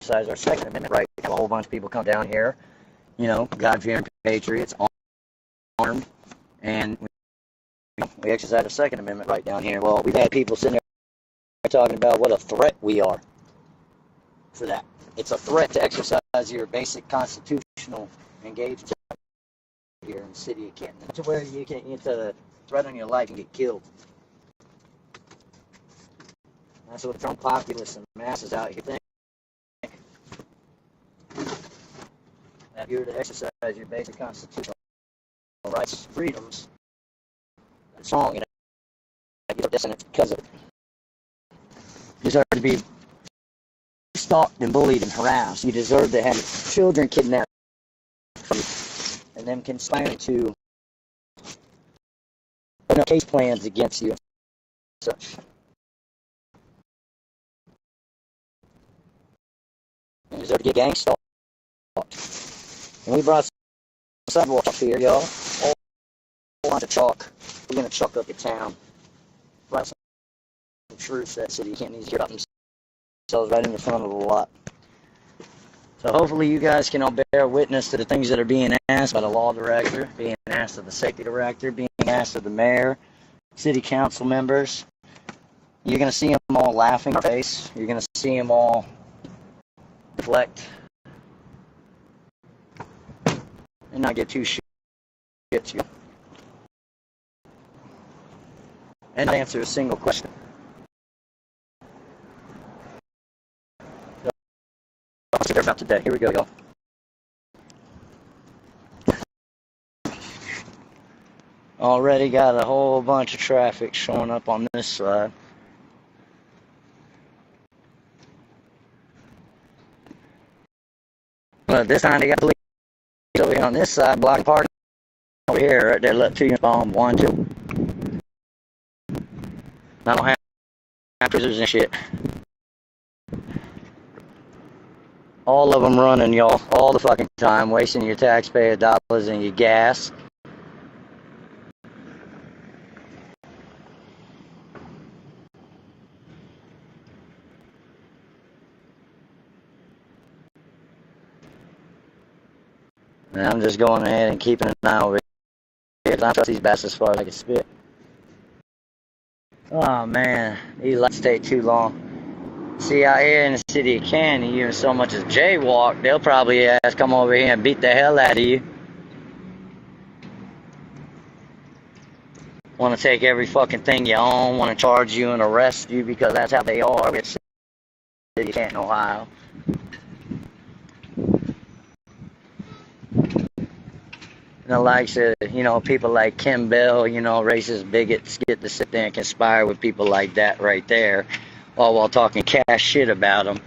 exercise our Second Amendment right. Have a whole bunch of people come down here, you know, God-fearing patriots, armed, and we exercise our Second Amendment right down here. Well, we've had people sitting there talking about what a threat we are for that. It's a threat to exercise your basic constitutional engagement here in the city of Canton, to where it's a threat on your life and get killed. That's what the Trump populace and masses out here think. That you're to exercise your basic constitutional rights, freedoms. That's wrong, and I get dissonance because of it. You deserve to be stalked and bullied and harassed. You deserve to have children kidnapped from you, and them conspiring to put up case plans against you and such. You deserve to get gang stalked. And we brought some sidewalks here, y'all. All bunch of chalk. We're going to chalk up your town. Brought some troops that city can't need to get up themselves right in the front of the lot. So hopefully you guys can all bear witness to the things that are being asked by the law director, being asked of the safety director, being asked of the mayor, city council members. You're going to see them all laughing in our face. You're going to see them all deflect and not get too shit to you. And not answer a single question. So, that's what they're about today. Here we go, y'all. Already got a whole bunch of traffic showing up on this side. But this time they got police over here on this side, blocking parking over here, right there, let 2 units bomb, 1, 2. I don't have cruisers and shit. All of them running, y'all, all the fucking time, wasting your taxpayer dollars and your gas. And I'm just going ahead and keeping an eye over here. I don't trust these bastards as far as I can spit. Oh man, these lights take too long. See, out here in the city of Canton, you even so much as jaywalk, they'll probably come over here and beat the hell out of you. Want to take every fucking thing you own, want to charge you and arrest you because that's how they are in the city of Canton, Ohio. And the likes of, you know, people like Kim Bell, you know, racist bigots get to sit there and conspire with people like that right there, all while talking cash shit about them,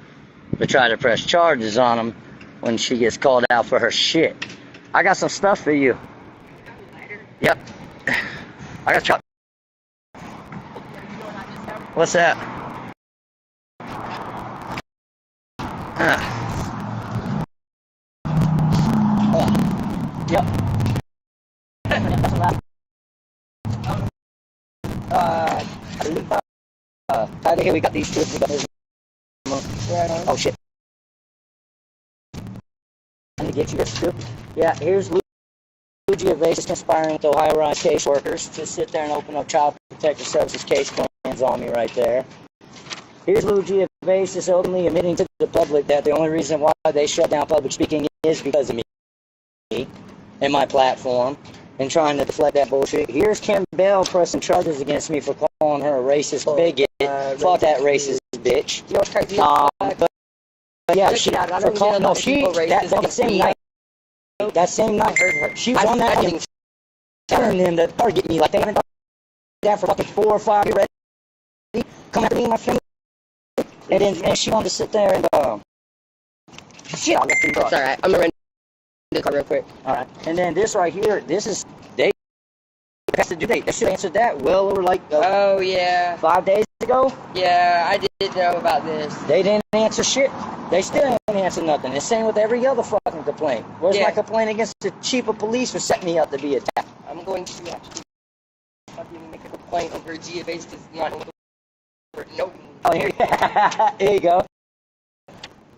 but try to press charges on them when she gets called out for her shit. I got some stuff for you. Yep. I got chuck. What's that? Yep. Out here we got these two. Oh shit. Let me get you this too. Yeah, here's Luigi Evasius conspiring with Ohio Rise caseworkers to sit there and open up Child Protective Services case plans on me right there. Here's Luigi Evasius openly admitting to the public that the only reason why they shut down public speaking is because of me and my platform, and trying to deflect that bullshit. Here's Kim Bell pressing charges against me for calling her a racist bigot. Fuck that racist bitch. But yeah, she for calling that same night, she was on that thing telling them to target me like they haven't done that for fucking 4 or 5 years already. Come after me and my family, and she wanted to sit there and shit on that thing. It's alright. I'm gonna run the car real quick. Alright, and then this right here, this is they should answered that well over like oh yeah, 5 days ago. Yeah, I did know about this. They didn't answer shit. They still didn't answer nothing. It's same with every other fucking complaint. Where's my complaint against the chief of police for setting me up to be attacked? I'm going to actually fucking make a complaint over GFA's not no. Oh, here you go.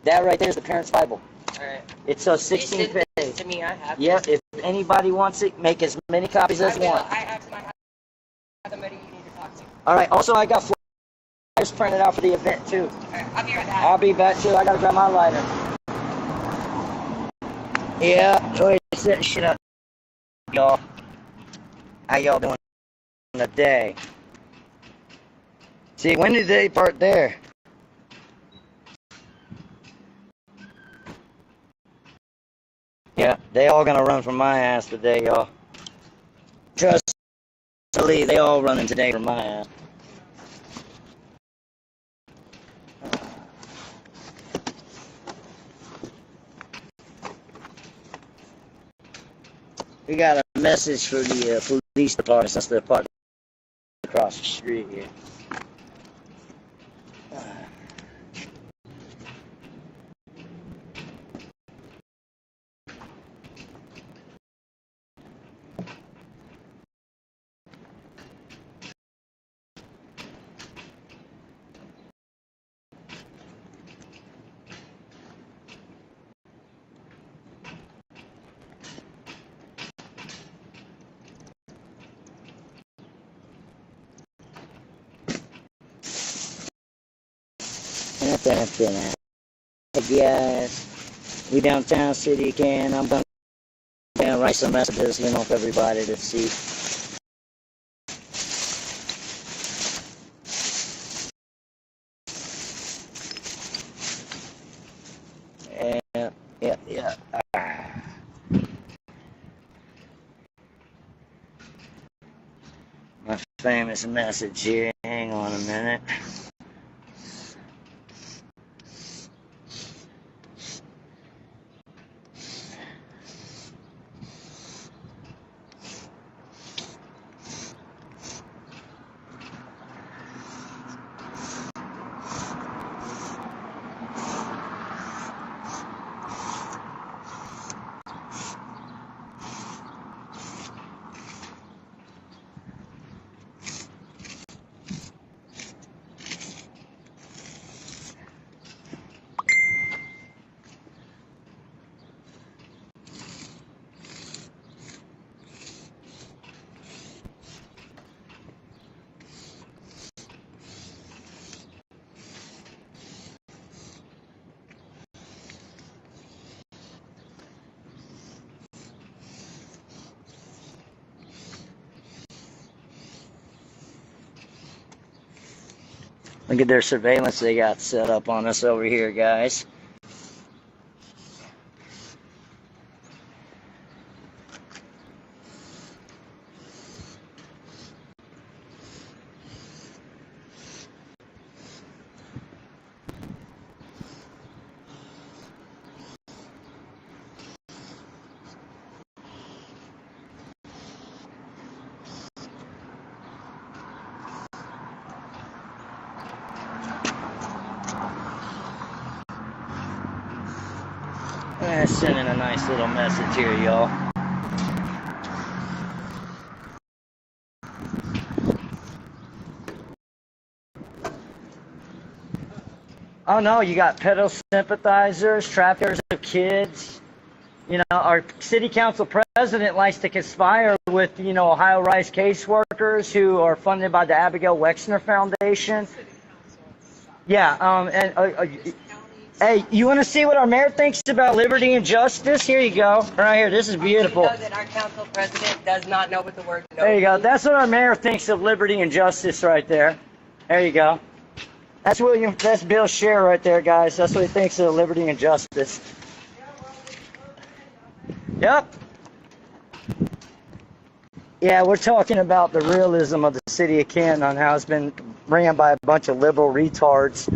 That right there is the parents' Bible. Alright. It's a You 16 sent this page. to me, I have Yep, this. if anybody wants it, make as many copies as I will. want. I have somebody you need to talk to. Alright, also I got flyers printed out for the event too. Alright, I'll be right back. I'll be back too. I gotta grab my lighter. Yeah, Joy setting shit up, y'all. How y'all doing today? See, when did they part there? Yeah, they all gonna run from my ass today, y'all. Trust me, they all running today from my ass. We got a message for the police department since they're parked across the street here. Hey guys, we downtown city again. I'm gonna write some messages, for everybody to see. Yeah. My famous message here. Hang on a minute. Look at their surveillance they got set up on us over here, guys. Sending a nice little message here, y'all. Oh no, you got pedo sympathizers, traffickers of kids. Our city council president likes to conspire with, Ohio Rise caseworkers who are funded by the Abigail Wexner Foundation. Yeah, hey, you want to see what our mayor thinks about liberty and justice? Here you go. Right here. This is beautiful. You know that our council president does not know what the word no There you go. means. That's what our mayor thinks of liberty and justice right there. There you go. That's Bill Scher right there, guys. That's what he thinks of liberty and justice. Yep. Yeah, we're talking about the realism of the city of Canton on how it's been ran by a bunch of liberal retards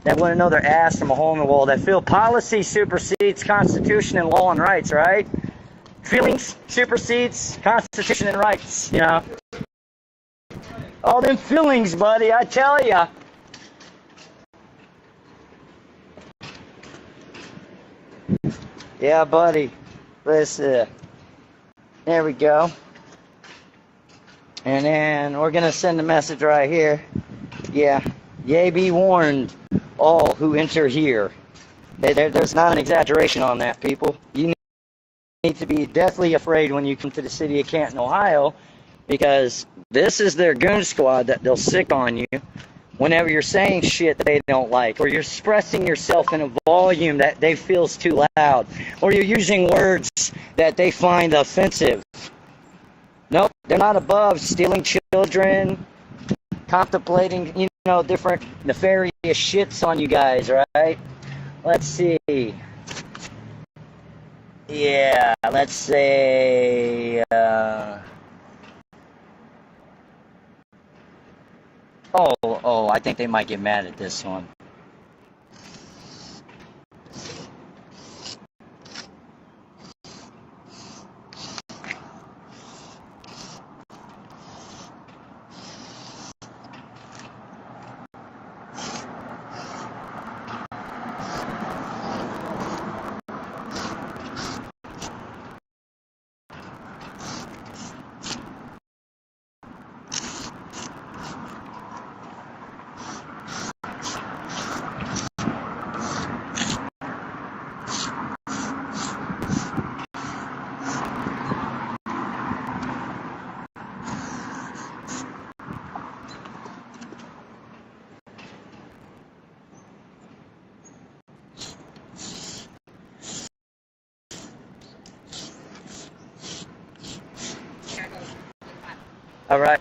that want to know their ass from a hole in the wall, that feel policy supersedes Constitution and law and rights, right? Feelings supersedes Constitution and rights, All them feelings, buddy, I tell ya. Yeah, buddy. Listen. There we go. And then we're going to send a message right here. Yeah. Yea, be warned, all who enter here. There's not an exaggeration on that, people. You need to be deathly afraid when you come to the city of Canton, Ohio, because this is their goon squad that they'll sick on you whenever you're saying shit that they don't like, or you're expressing yourself in a volume that they feels too loud, or you're using words that they find offensive. Nope, they're not above stealing children, contemplating, different nefarious shits on you guys, right? Let's see. Yeah, let's say, I think they might get mad at this one. All right.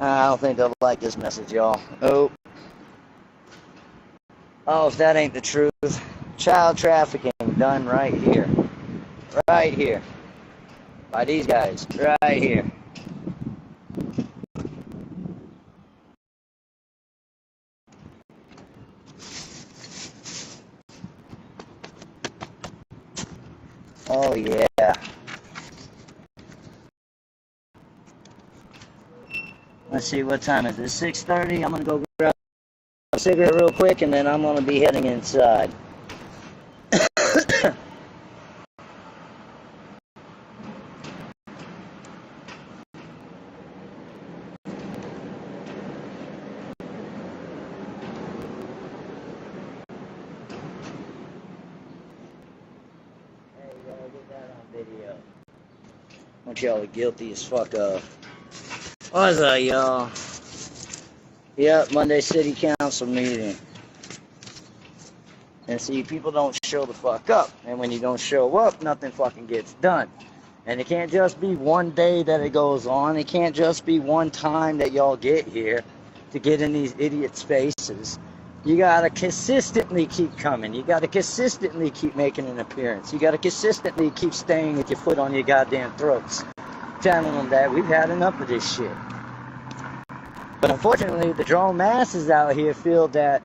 I don't think they'll like this message, y'all. Oh, if that ain't the truth. Child trafficking done right here. Right here. By these guys. Right here. Oh, yeah. Let's see, what time is it? 6:30. I'm going to go grab a cigarette real quick, and then I'm going to be heading inside. Video. What y'all are guilty as fuck of. What's up, y'all? Yep, Monday City Council meeting. And see, people don't show the fuck up. And when you don't show up, nothing fucking gets done. And it can't just be one day that it goes on. It can't just be one time that y'all get here to get in these idiots' faces. You gotta consistently keep coming. You gotta consistently keep making an appearance. You gotta consistently keep staying with your foot on your goddamn throats. Telling them that we've had enough of this shit. But unfortunately, the drone masses out here feel that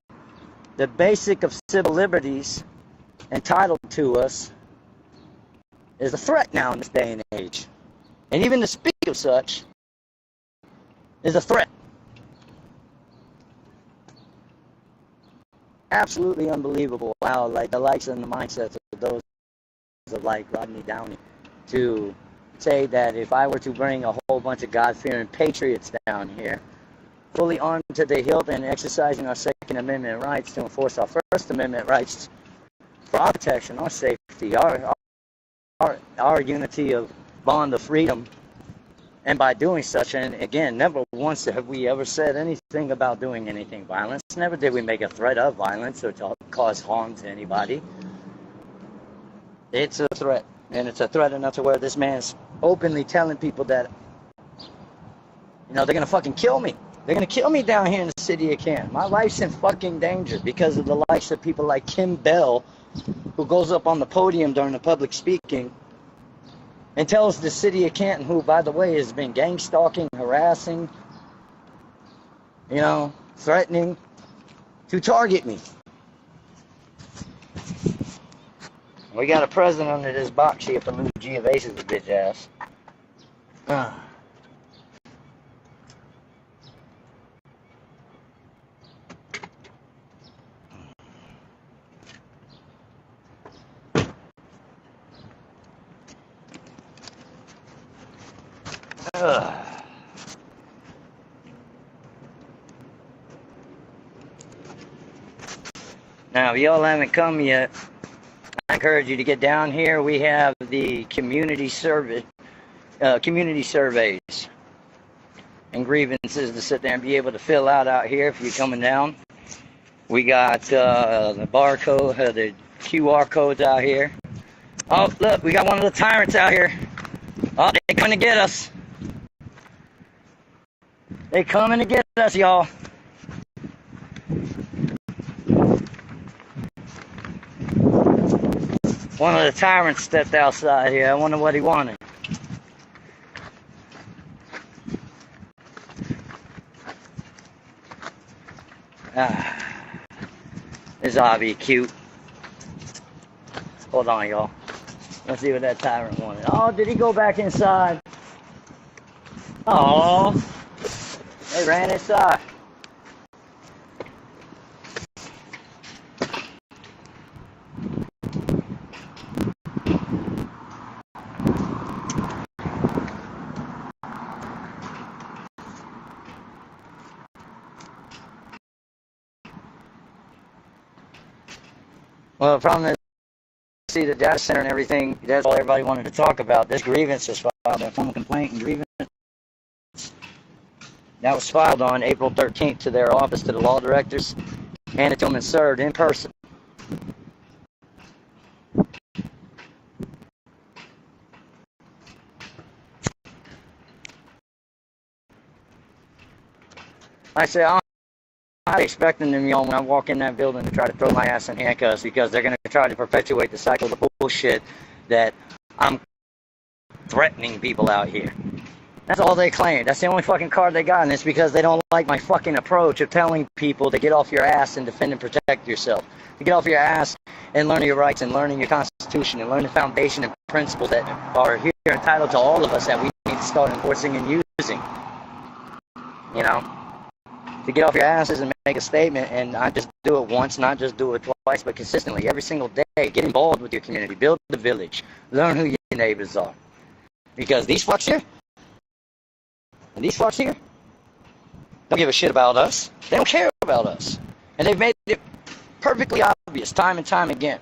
the basic of civil liberties entitled to us is a threat now in this day and age. And even to speak of such is a threat. Absolutely unbelievable how the likes and the mindsets of those of Rodney Downey to say that if I were to bring a whole bunch of God-fearing patriots down here, fully armed to the hilt and exercising our Second Amendment rights to enforce our First Amendment rights for our protection, our safety, our unity of bond of freedom, and by doing such, and again, never once have we ever said anything about doing anything violent. Never did we make a threat of violence or to cause harm to anybody. It's a threat, and it's a threat enough to where this man's openly telling people that, they're gonna fucking kill me. They're gonna kill me down here in the city of Canton. My life's in fucking danger because of the likes of people like Kim Bell, who goes up on the podium during the public speaking and tells the city of Canton, who, by the way, has been gang stalking, harassing, threatening to target me. We got a present under this box here for Lou Giavace's bitch ass. Now, if y'all haven't come yet, I encourage you to get down here. We have the community surveys and grievances to sit there and be able to fill out here if you're coming down. We got the barcode, the QR codes out here. Oh, look, we got one of the tyrants out here. Oh, they're coming to get us. They coming to get us, y'all. One of the tyrants stepped outside here. I wonder what he wanted. This ought to be cute. Hold on, y'all. Let's see what that tyrant wanted. Oh, did he go back inside? Oh, they ran inside. Well, the problem is, see, the data center and everything, that's all everybody wanted to talk about. This grievance is filed, a formal complaint and grievance. That was filed on April 13th to their office, to the law directors, handed to them and served in person. I say, I'm expecting them, y'all, when I walk in that building to try to throw my ass in handcuffs because they're going to try to perpetuate the cycle of bullshit that I'm threatening people out here. That's all they claim. That's the only fucking card they got, and it's because they don't like my fucking approach of telling people to get off your ass and defend and protect yourself. To get off your ass and learn your rights and learning your Constitution and learn the foundation and principles that are here entitled to all of us that we need to start enforcing and using. You know? To get off your asses and make a statement and not just do it once, not just do it twice, but consistently, every single day. Get involved with your community. Build the village. Learn who your neighbors are. Because these fucks here, and these fucks here, don't give a shit about us. They don't care about us. And they've made it perfectly obvious time and time again.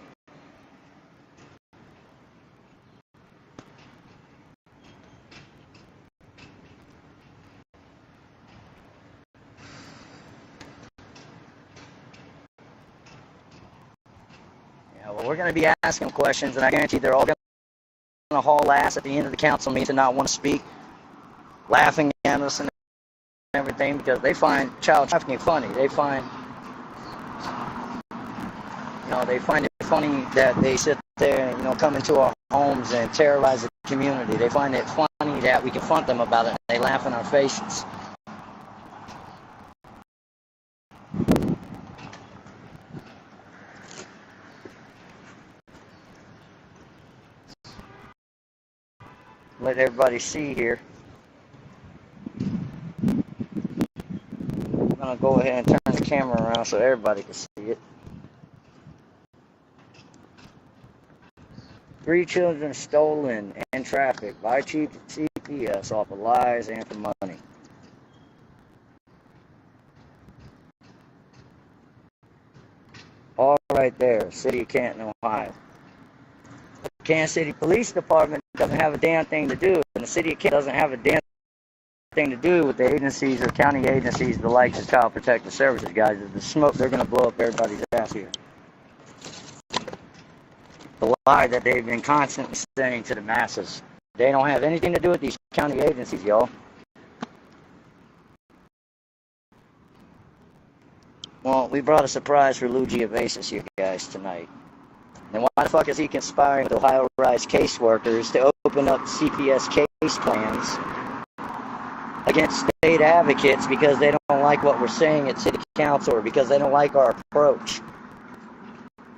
Well, we're going to be asking questions, and I guarantee they're all going to haul ass at the end of the council meeting to not want to speak, laughing at us and everything, because they find child trafficking funny. They find, they find it funny that they sit there and, come into our homes and terrorize the community. They find it funny that we confront them about it, and they laugh in our faces. Let everybody see here. I'm going to go ahead and turn the camera around so everybody can see it. 3 children stolen and trafficked by cheap CPS off of lies and for money. All right there, City of Canton, Ohio. The Kansas City Police Department doesn't have a damn thing to do, and the City of Canton doesn't have a damn thing to do with the agencies or county agencies, the likes of Child Protective Services, guys. The smoke, they're going to blow up everybody's ass here. The lie that they've been constantly saying to the masses. They don't have anything to do with these county agencies, y'all. Well, we brought a surprise for Lou Giavace here, guys, tonight. And why the fuck is he conspiring with Ohio Rise caseworkers to open up CPS case plans against state advocates because they don't like what we're saying at City Council or because they don't like our approach?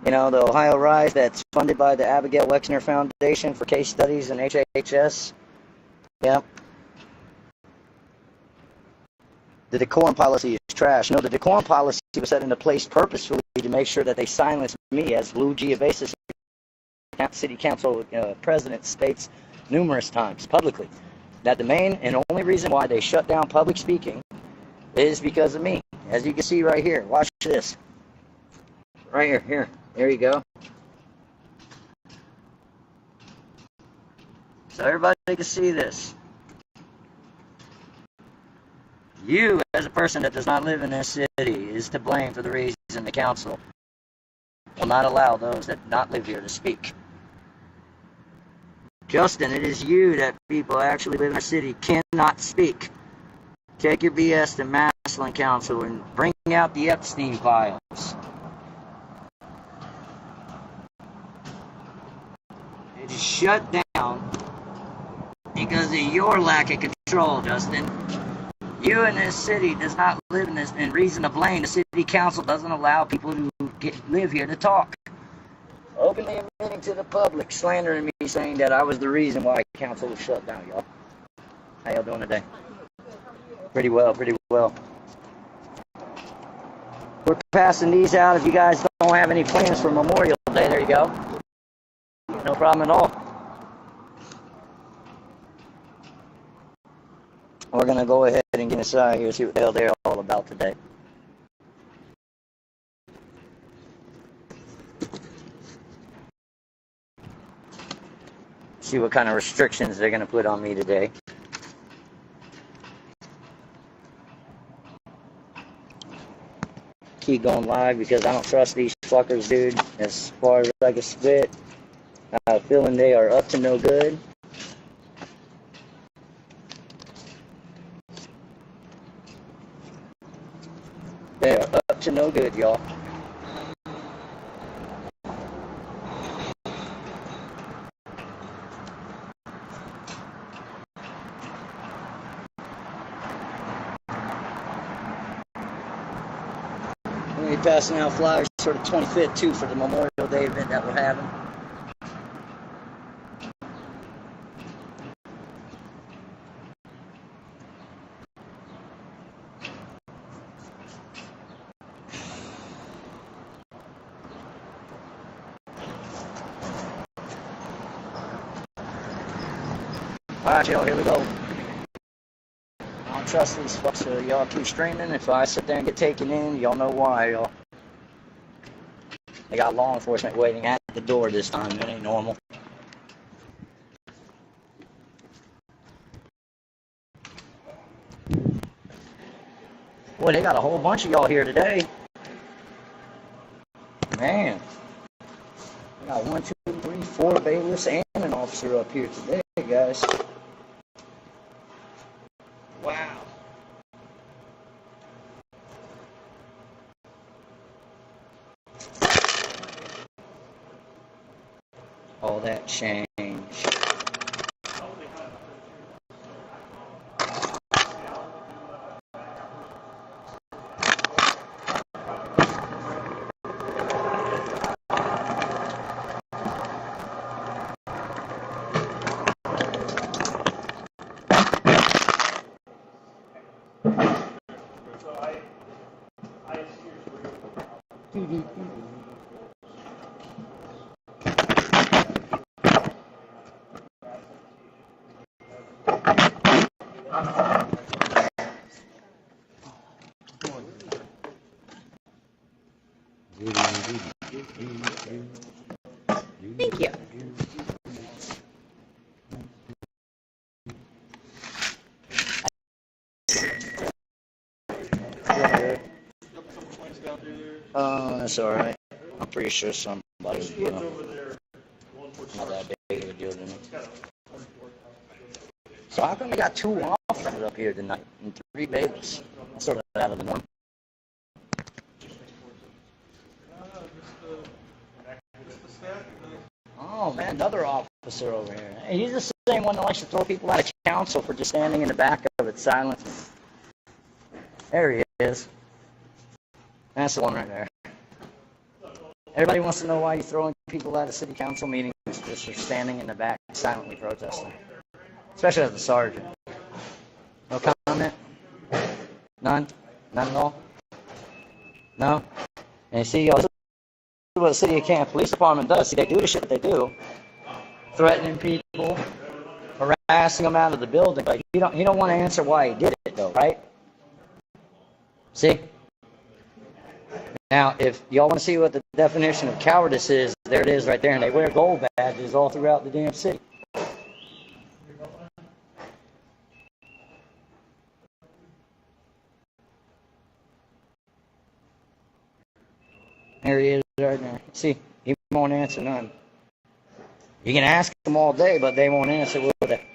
You know, the Ohio Rise that's funded by the Abigail Wexner Foundation for Case Studies and HHS. Yep. The decorum policy is trash. No, the decorum policy was set into place purposefully to make sure that they silence me, as Lou Giavasis, City Council President, states numerous times publicly, that the main and only reason why they shut down public speaking is because of me. As you can see right here, watch this. Right here, there you go. So everybody can see this. You, as a person that does not live in this city, is to blame for the reason the council will not allow those that do not live here to speak. Justin, it is you that people actually live in our city cannot speak. Take your BS to Maslin Council and bring out the Epstein files. It is shut down because of your lack of control, Justin. You in this city does not live in this, and reason to blame. The city council doesn't allow people who live here to talk. Openly admitting to the public, slandering me, saying that I was the reason why council was shut down, y'all. How y'all doing today? Pretty well, pretty well. We're passing these out. If you guys don't have any plans for Memorial Day, there you go. No problem at all. We're going to go ahead and get inside here and see what the hell they're all about today. See what kind of restrictions they're going to put on me today. Keep going live because I don't trust these fuckers, dude. As far as I can spit, I have a feeling they are up to no good. They are up to no good, y'all. We'll be passing out flyers for the 25th, too, for the Memorial Day event that we're having. Alright, y'all, here we go. I don't trust these fucks, so y'all keep streaming. If I sit there and get taken in, y'all know why, y'all. They got law enforcement waiting at the door this time. It ain't normal. Boy, they got a whole bunch of y'all here today. Man. We got 1, 2, 3, 4 bailiffs and an officer up here today, guys. Wow. All that change. Thank you. Oh, that's alright. I'm pretty sure somebody, you know, not that big of a deal to me. So how come we got 2 officers up here tonight and 3 bailiffs? That's sort of out of the norm. Oh man, another officer over here. Hey, he's the same one that likes to throw people out of council for just standing in the back of it silently. There he is. That's the one right there. Everybody wants to know why you're throwing people out of city council meetings just for standing in the back silently protesting. Especially as a sergeant. No comment? None? None at all? No? And you see, this is what the city of Canton Police Department does. See, they do the shit that they do. Threatening people, harassing them out of the building, but you don't want to answer why he did it though, right? See? Now, if y'all want to see what the definition of cowardice is, there it is right there, and they wear gold badges all throughout the damn city. There he is right there. See, he won't answer none. You can ask him all day, but they won't answer, will they?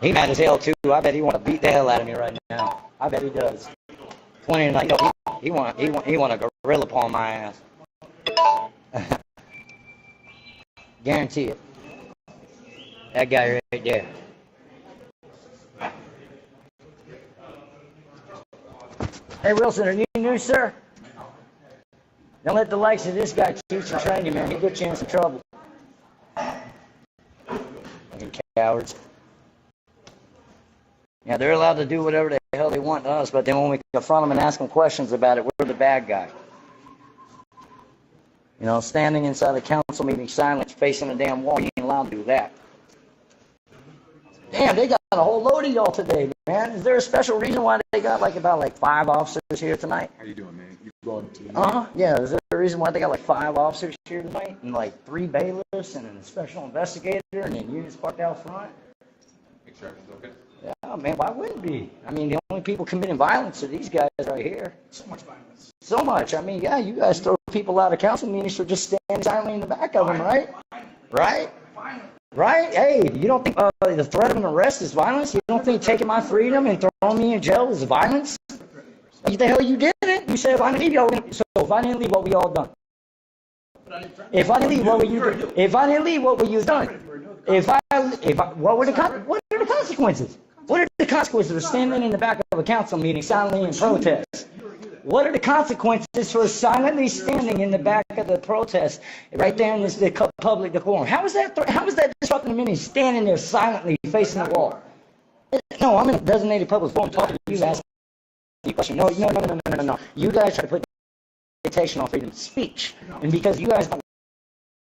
He mad as hell too. I bet he want to beat the hell out of me right now. I bet he does. Pointing like, he want a gorilla paw my ass. Guarantee it. That guy right there. Hey Wilson, are you new, sir? Don't let the likes of this guy teach and train you, man. He'll get you in some trouble. Fucking cowards. Yeah, they're allowed to do whatever the hell they want to us, but then when we confront them and ask them questions about it, we're the bad guy. You know, standing inside a council meeting silent, facing a damn wall, you ain't allowed to do that. Damn, they got a whole load of y'all today, man. Is there a special reason why they got about 5 officers here tonight? How you doing, man? You going to the Yeah, is there a reason why they got 5 officers here tonight? And 3 bailiffs and a special investigator and then units parked out front? Make sure everything's okay. Yeah, man, why wouldn't it be? I mean, the only people committing violence are these guys right here. So much violence. So much. I mean, yeah, you guys throw people out of council meetings for just standing silently in the back of them, right? Right? Right? Hey, you don't think the threat of an arrest is violence? You don't think taking my freedom and throwing me in jail is violence? What the hell you did it? You said if I didn't leave, so if I didn't leave, what we all done? If I didn't leave, what were you done? If I didn't leave, what were you done? What are the consequences? What are the consequences of standing in the back of a council meeting silently in protest? What are the consequences for silently standing in the back of the protest right there in the public decorum? How is that disrupting the meeting, standing there silently facing the wall? No, I'm in a designated public forum talking to you, asking you a question. No. You guys try to put dictation on freedom of speech. And because you guys don't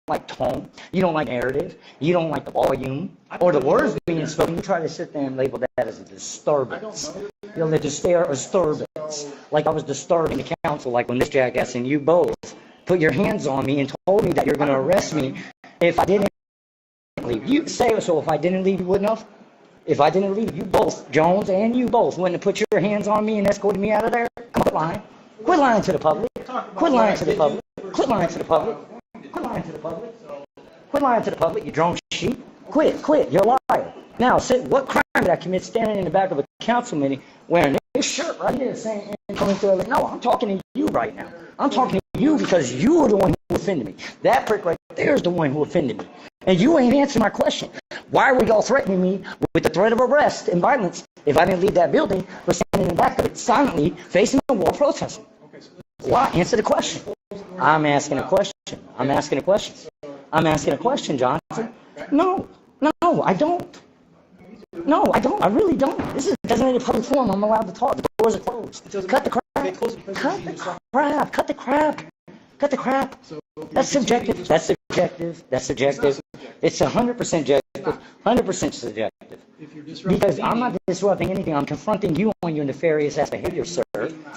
like tone, you don't like narrative, you don't like the volume, or the words being spoken, you try to sit there and label that as a disturbance. You know, disturbance. Like I was disturbing the council, like when this jackass and you both put your hands on me and told me that you're going to arrest me if I didn't leave. You say so. If I didn't leave, you wouldn't have? If I didn't leave, you both, Jones and you both, wouldn't have put your hands on me and escorted me out of there? Quit lying. Quit lying to the public. Quit lying to the public. Quit lying to the public. Quit lying to the public. Quit lying to the public, you drone sheep. Quit. You're a liar. Now, what crime did I commit standing in the back of a council meeting wearing this shirt right here saying, no, I'm talking to you right now. I'm talking to you because you were the one who offended me. That prick right there is the one who offended me. And you ain't answering my question. Why were y'all threatening me with the threat of arrest and violence if I didn't leave that building for standing in the back of it silently facing the wall protesting? Why? Answer the question. I'm asking a question. I'm asking a question, Johnson. No, I don't. No, I don't. I really don't. This is a designated public forum. I'm allowed to talk. The doors are closed. Cut the crap. That's subjective. It's 100% subjective. 100% subjective. Because I'm not disrupting anything. I'm confronting you on your nefarious ass behavior, sir.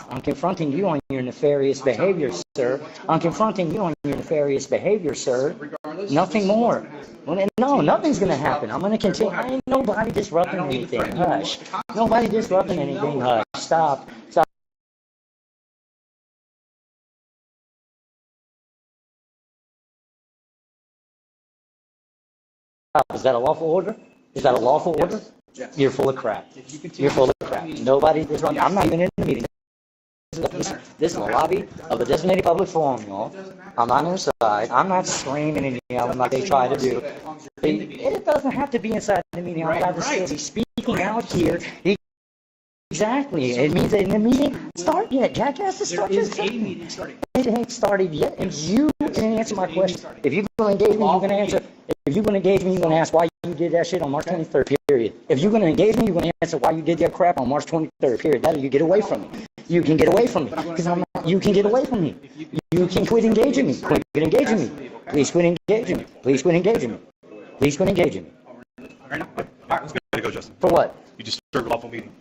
I'm confronting you on your nefarious behavior, sir. Nothing more. No, nothing's going to happen. I'm going to continue. Ain't nobody disrupting anything. Hush. Nobody disrupting anything. Hush. Stop. Is that a lawful order? Yes. You're full of crap. Nobody disrupting. I'm not even in the meeting. This is the lobby of the designated public forum, y'all. I'm not inside. I'm not screaming and yelling like they try to do. It doesn't have to be inside the meeting. I'm allowed to still be speaking out here. Exactly. It means that the meeting didn't start yet. Jackass, the There structure is a meeting starting. It ain't started yet, and you didn't answer my question. If you're going to engage me, you're going to answer. If you're going to engage me, you're going to ask why you did that shit on March 23rd, period. If you're going to engage me, you're going to answer why you did that crap on March 23rd, period. That you get away from me. You can get away from me. Because I'm not, you can get away from me. You can quit engaging me. Quit engaging me. Please quit engaging me. Please quit engaging me. Please quit engaging me. All right, let's go, Justin. For what? You disturbed a lawful meeting.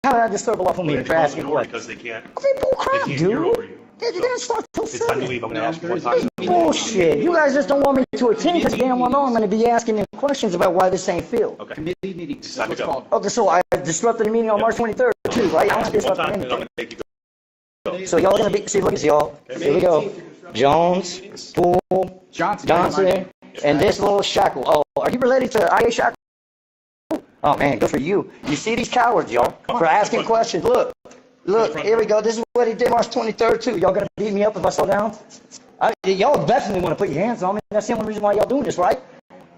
How did I disturb a lawful meeting for asking what? Because they can't. They bull crap, They can't hear over dude. you. They didn't start till It's time to 7. leave. I'm going to ask you one time. Bullshit. You guys just don't want me to attend because damn well know I'm going to be asking them questions about why this ain't filled. Okay. Committee meetings. It's time to What's go. called. Okay, so I disrupted the meeting on March 23rd too, right? I don't One disrupt time, and I'm anything. going to make you go. So y'all gonna be, see, look at y'all. Here we go. Jones, Poole, Johnson, and this little Shackle. Oh, are you related to I.A. Shackle? Oh man, good for you. You see these cowards, y'all, for asking questions. Look, here we go. This is what he did March 23rd too. Y'all gonna beat me up if I slow down? Y'all definitely want to put your hands on me. That's the only reason why y'all doing this, right?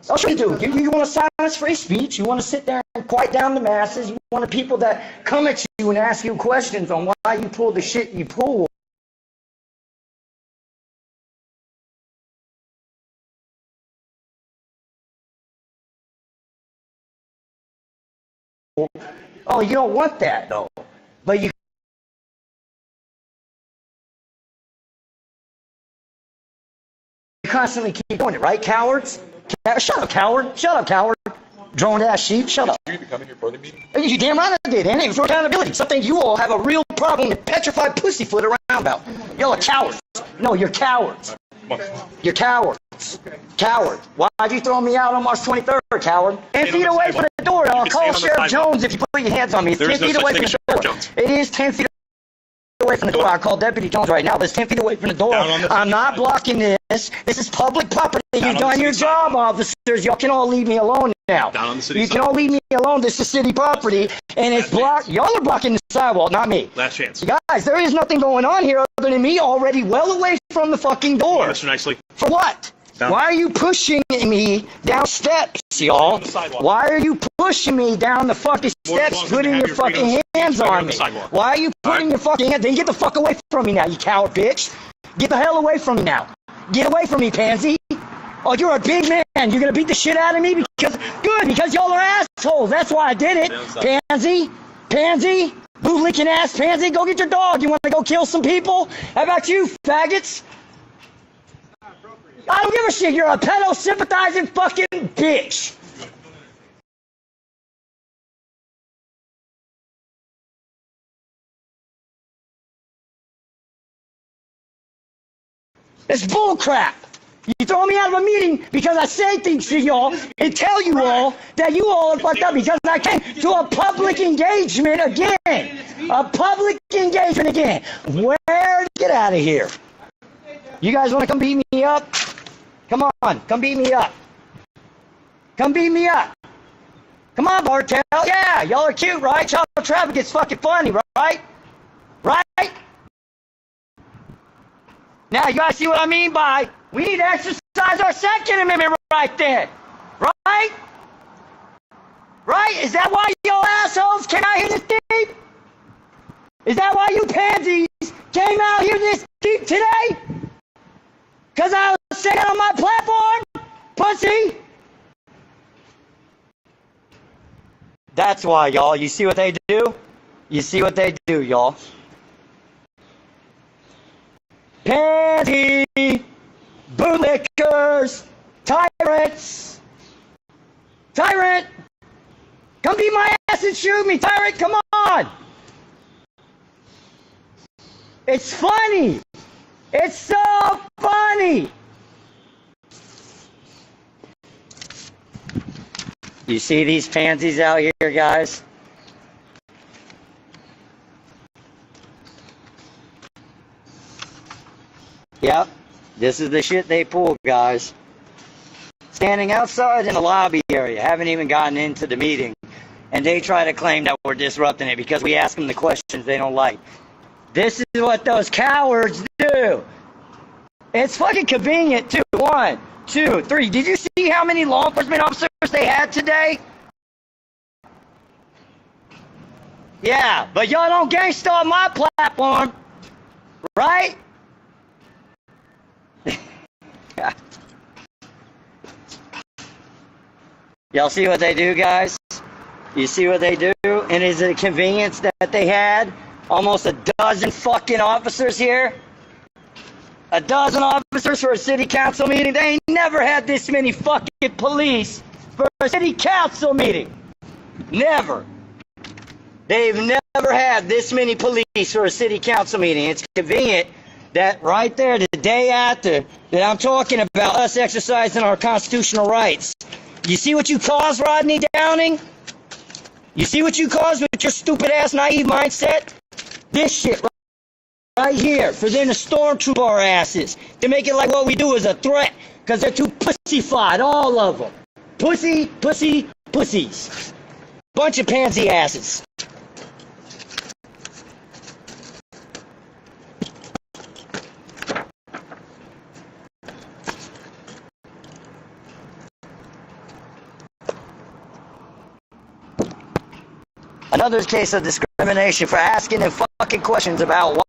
That's what you do. You want to silence free speech. You want to sit there and quiet down the masses. You want the people that come at you and ask you questions on why you pull the shit you pull. Oh, you don't want that though. But you constantly keep doing it, right, cowards? Shut up, coward. Shut up, coward. Drone ass sheep. Shut up. Did you even come in here for the meeting? You damn right I did, and it was for accountability. Something you all have a real problem with petrified pussyfoot around about. Y'all are cowards. No, you're cowards. Come on. You're cowards. Coward. Why'd you throw me out on March 23rd, coward? 10 feet away from the door, and I'll call Sheriff Jones if you put your hands on me. It's 10 feet away from the door. It is 10 feet away from the door. I'll call Deputy Jones right now, but it's 10 feet away from the door. I'm not blocking this. This is public property. You've done your job, officers. Y'all can all leave me alone now. Down on the city You can all leave me alone. This is city property, and it's blocked. Y'all are blocking the sidewalk, not me. Last chance. Guys, there is nothing going on here other than me already well away from the fucking door. Mr. Nicely. For what? Down. Why are you pushing me down steps, y'all? On the sidewalk. Why are you pushing me down the fucking More than steps, welcome putting to have your your freedom fucking of speech hands right here on on me? the sidewalk. Why are you putting your fucking hands? Then get the fuck away from me now, you coward bitch. Get the hell away from me now. Get away from me, pansy. Oh, you're a big man. You're gonna beat the shit out of me because y'all are assholes. That's why I did it. Pansy, boot-licking ass pansy. Go get your dog. You want to go kill some people? How about you, faggots? I don't give a shit. You're a pedo-sympathizing fucking bitch. It's bullcrap. You throw me out of a meeting because I say things to y'all and tell you all that you all are fucked up because I came to a public engagement again. A public engagement again. Where? Get out of here. You guys want to come beat me up? Come on, come beat me up. Come beat me up. Come on, Bartell. Yeah, y'all are cute, right? Child traffic is fucking funny, right? Right? Now, you guys see what I mean by we need to exercise our Second Amendment right then. Right? Right? Is that why y'all assholes came out here this deep? Is that why you pansies came out here this deep today? Because I was saying on my platform? Pussy? That's why, y'all. You see what they do? You see what they do, y'all. Pansy, bootlickers, tyrants. Tyrant, come beat my ass and shoot me, tyrant, come on. It's funny. It's so funny. You see these pansies out here, guys? Yep, this is the shit they pull, guys. Standing outside in the lobby area, haven't even gotten into the meeting, and they try to claim that we're disrupting it because we ask them the questions they don't like. This is what those cowards do. It's fucking convenient, too. 1, 2, 3. Did you see how many law enforcement officers they had today? Yeah, but y'all don't gangsta on my platform, right? Y'all see what they do, guys? You see what they do? And is it a convenience that they had almost a dozen fucking officers here? A dozen officers for a city council meeting? They ain't never had this many fucking police for a city council meeting. Never. They've never had this many police for a city council meeting. It's convenient that right there, the day after, that I'm talking about us exercising our constitutional rights. You see what you caused, Rodney Downing? You see what you caused with your stupid ass naive mindset? This shit right here, for them to stormtroop our asses, to make it like what we do is a threat, because they're too pussified, all of them. Pussies. Bunch of pansy asses. Another case of discrimination for asking them fucking questions about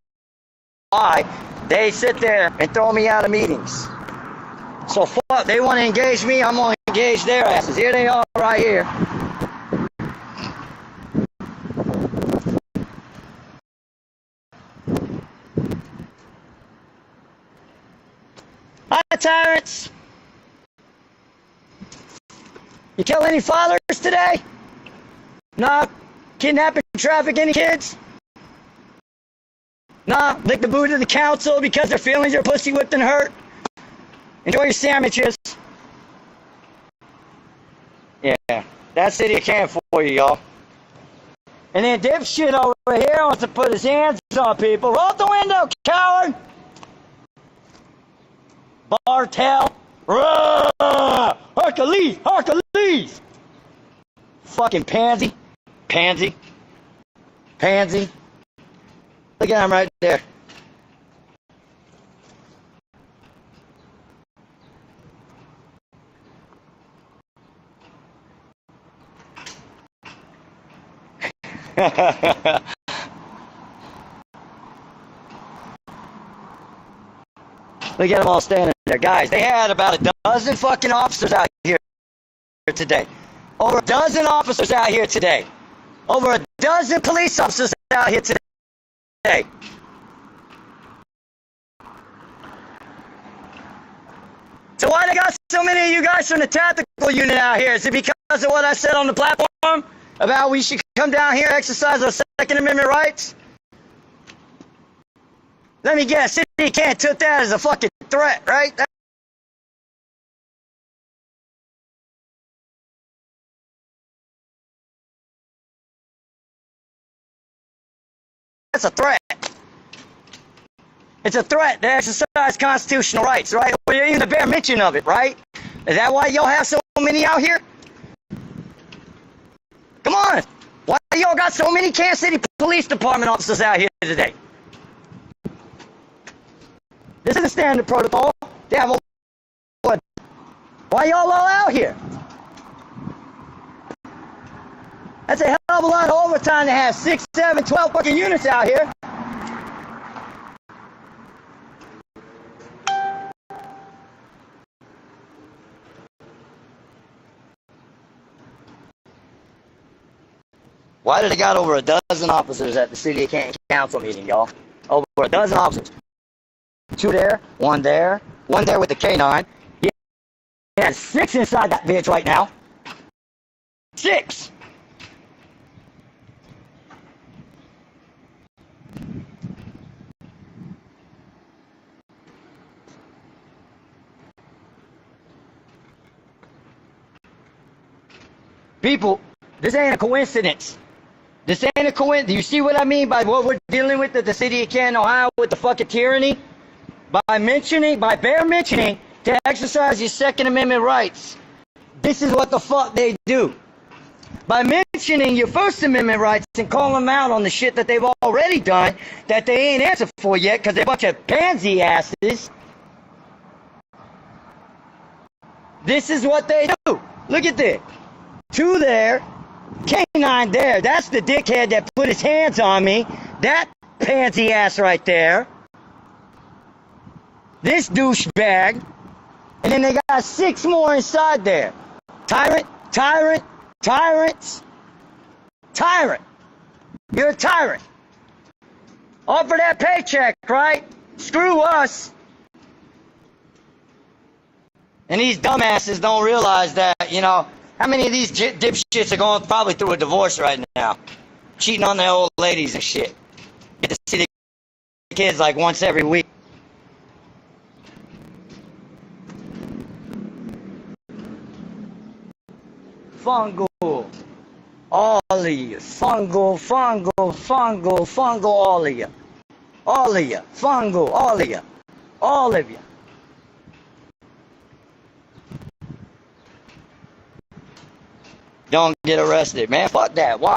why they sit there and throw me out of meetings. So fuck, they want to engage me, I'm going to engage their asses. Here they are right here. Hi, tyrants. You kill any fathers today? Nah. Kidnap and traffic any kids? Nah. Lick the boot of the council because their feelings are pussy whipped and hurt? Enjoy your sandwiches. Yeah, that's City of Canton for you, y'all. And then dipshit over here wants to put his hands on people. Roll up the window, coward! Bartel. Hercules! Fucking pansy. Look at him right there. Look at them all standing there. Guys, they had about a dozen fucking officers out here today. Over a dozen officers out here today. Over a dozen police officers out here today. So why they got so many of you guys from the tactical unit out here? Is it because of what I said on the platform about we should come down here and exercise our Second Amendment rights? Let me guess, City Can't took that as a fucking threat, right? That's a threat. It's a threat to exercise constitutional rights, right? Or even the bare mention of it, right? Is that why y'all have so many out here? Come on. Why y'all got so many Kansas City Police Department officers out here today? This is a standard protocol. They have a... Why y'all all out here? That's a hell of a lot of overtime to have 6, 7, 12 fucking units out here. Why did they got over a dozen officers at the City of Canton Council meeting, y'all? Over a dozen officers. 2 there, 1 there, 1 there with the K9. He has 6 inside that bitch right now. 6! People, this ain't a coincidence. This ain't a coincidence. You see what I mean by what we're dealing with at the City of Canton, Ohio, with the fucking tyranny? By bare mentioning, to exercise your Second Amendment rights. This is what the fuck they do. By mentioning your First Amendment rights and calling them out on the shit that they've already done, that they ain't answered for yet, because they're a bunch of pansy asses. This is what they do. Look at this. 2 there, Canine there, that's the dickhead that put his hands on me. That pansy ass right there. This douchebag. And then they got 6 more inside there. Tyrant, tyrant, tyrants. Tyrant. You're a tyrant. All for that paycheck, right? Screw us. And these dumbasses don't realize that, you know, how many of these dipshits are going probably through a divorce right now? Cheating on their old ladies and shit. Get to see the kids like once every week. Fungal. All of you. Fungal, fungal, fungal, fungal, all of you. All of you. Fungal, all of you. All of you. Don't get arrested, man. Fuck that. Why?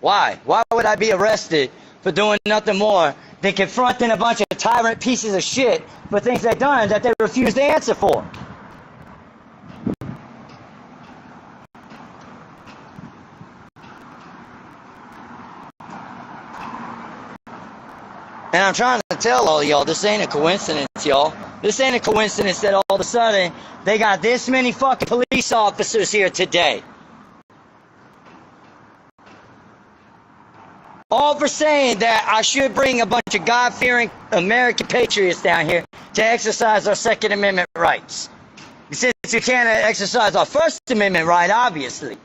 Why? Why would I be arrested for doing nothing more than confronting a bunch of tyrant pieces of shit for things they've done that they refuse to answer for? And I'm trying to tell all y'all, this ain't a coincidence, y'all. This ain't a coincidence that all of a sudden they got this many fucking police officers here today. All for saying that I should bring a bunch of God-fearing American patriots down here to exercise our Second Amendment rights. Since you can't exercise our First Amendment right, obviously.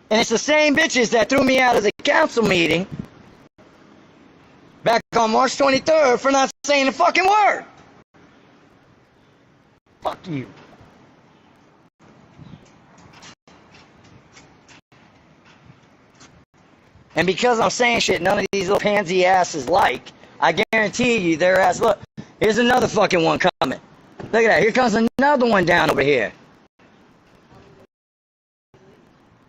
And it's the same bitches that threw me out of the council meeting back on March 23rd for not saying a fucking word. Fuck you. And because I'm saying shit none of these little pansy asses like, I guarantee you their ass, look, here's another fucking one coming. Look at that, here comes another one down over here.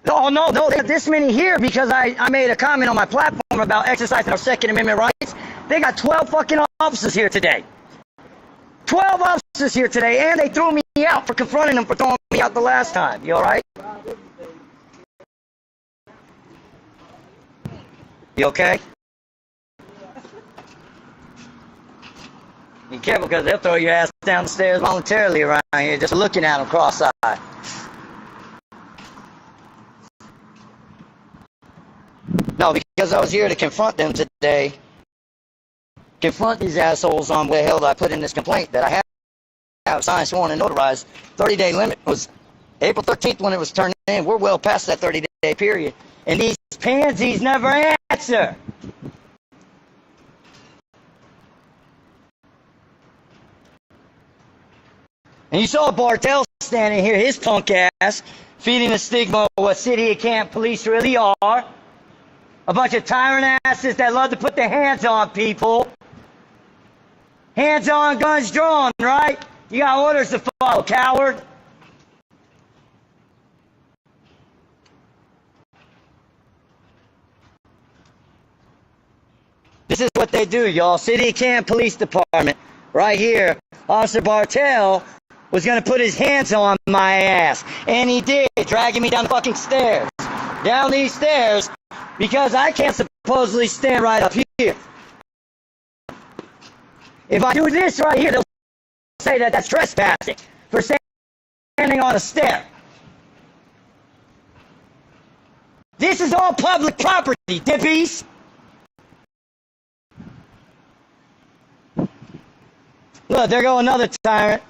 Oh, no, they got this many here because I made a comment on my platform about exercising our Second Amendment rights. They got 12 fucking officers here today. 12 officers here today, and they threw me out for confronting them for throwing me out the last time. You alright? You okay? Be careful because they'll throw your ass down the stairs voluntarily around here just looking at them cross-eyed. No, because I was here to confront them today. Confront these assholes on where the hell I put in this complaint that I have signed, sworn, and notarized. 30-day limit was April 13th when it was turned in. We're well past that 30-day period. And these pansies never answer. And you saw Bartell standing here, his punk ass, feeding the stigma of what City of Canton police really are. A bunch of tyrant asses that love to put their hands on people. Hands on, guns drawn, right? You got orders to follow, coward. This is what they do, y'all. City of Canton Police Department, right here. Officer Bartell was gonna put his hands on my ass. And he did, dragging me down the fucking stairs. Down these stairs. Because I can't supposedly stand right up here. If I do this right here, they'll say that that's trespassing for standing on a stair. This is all public property, dippies. Look, there go another tyrant.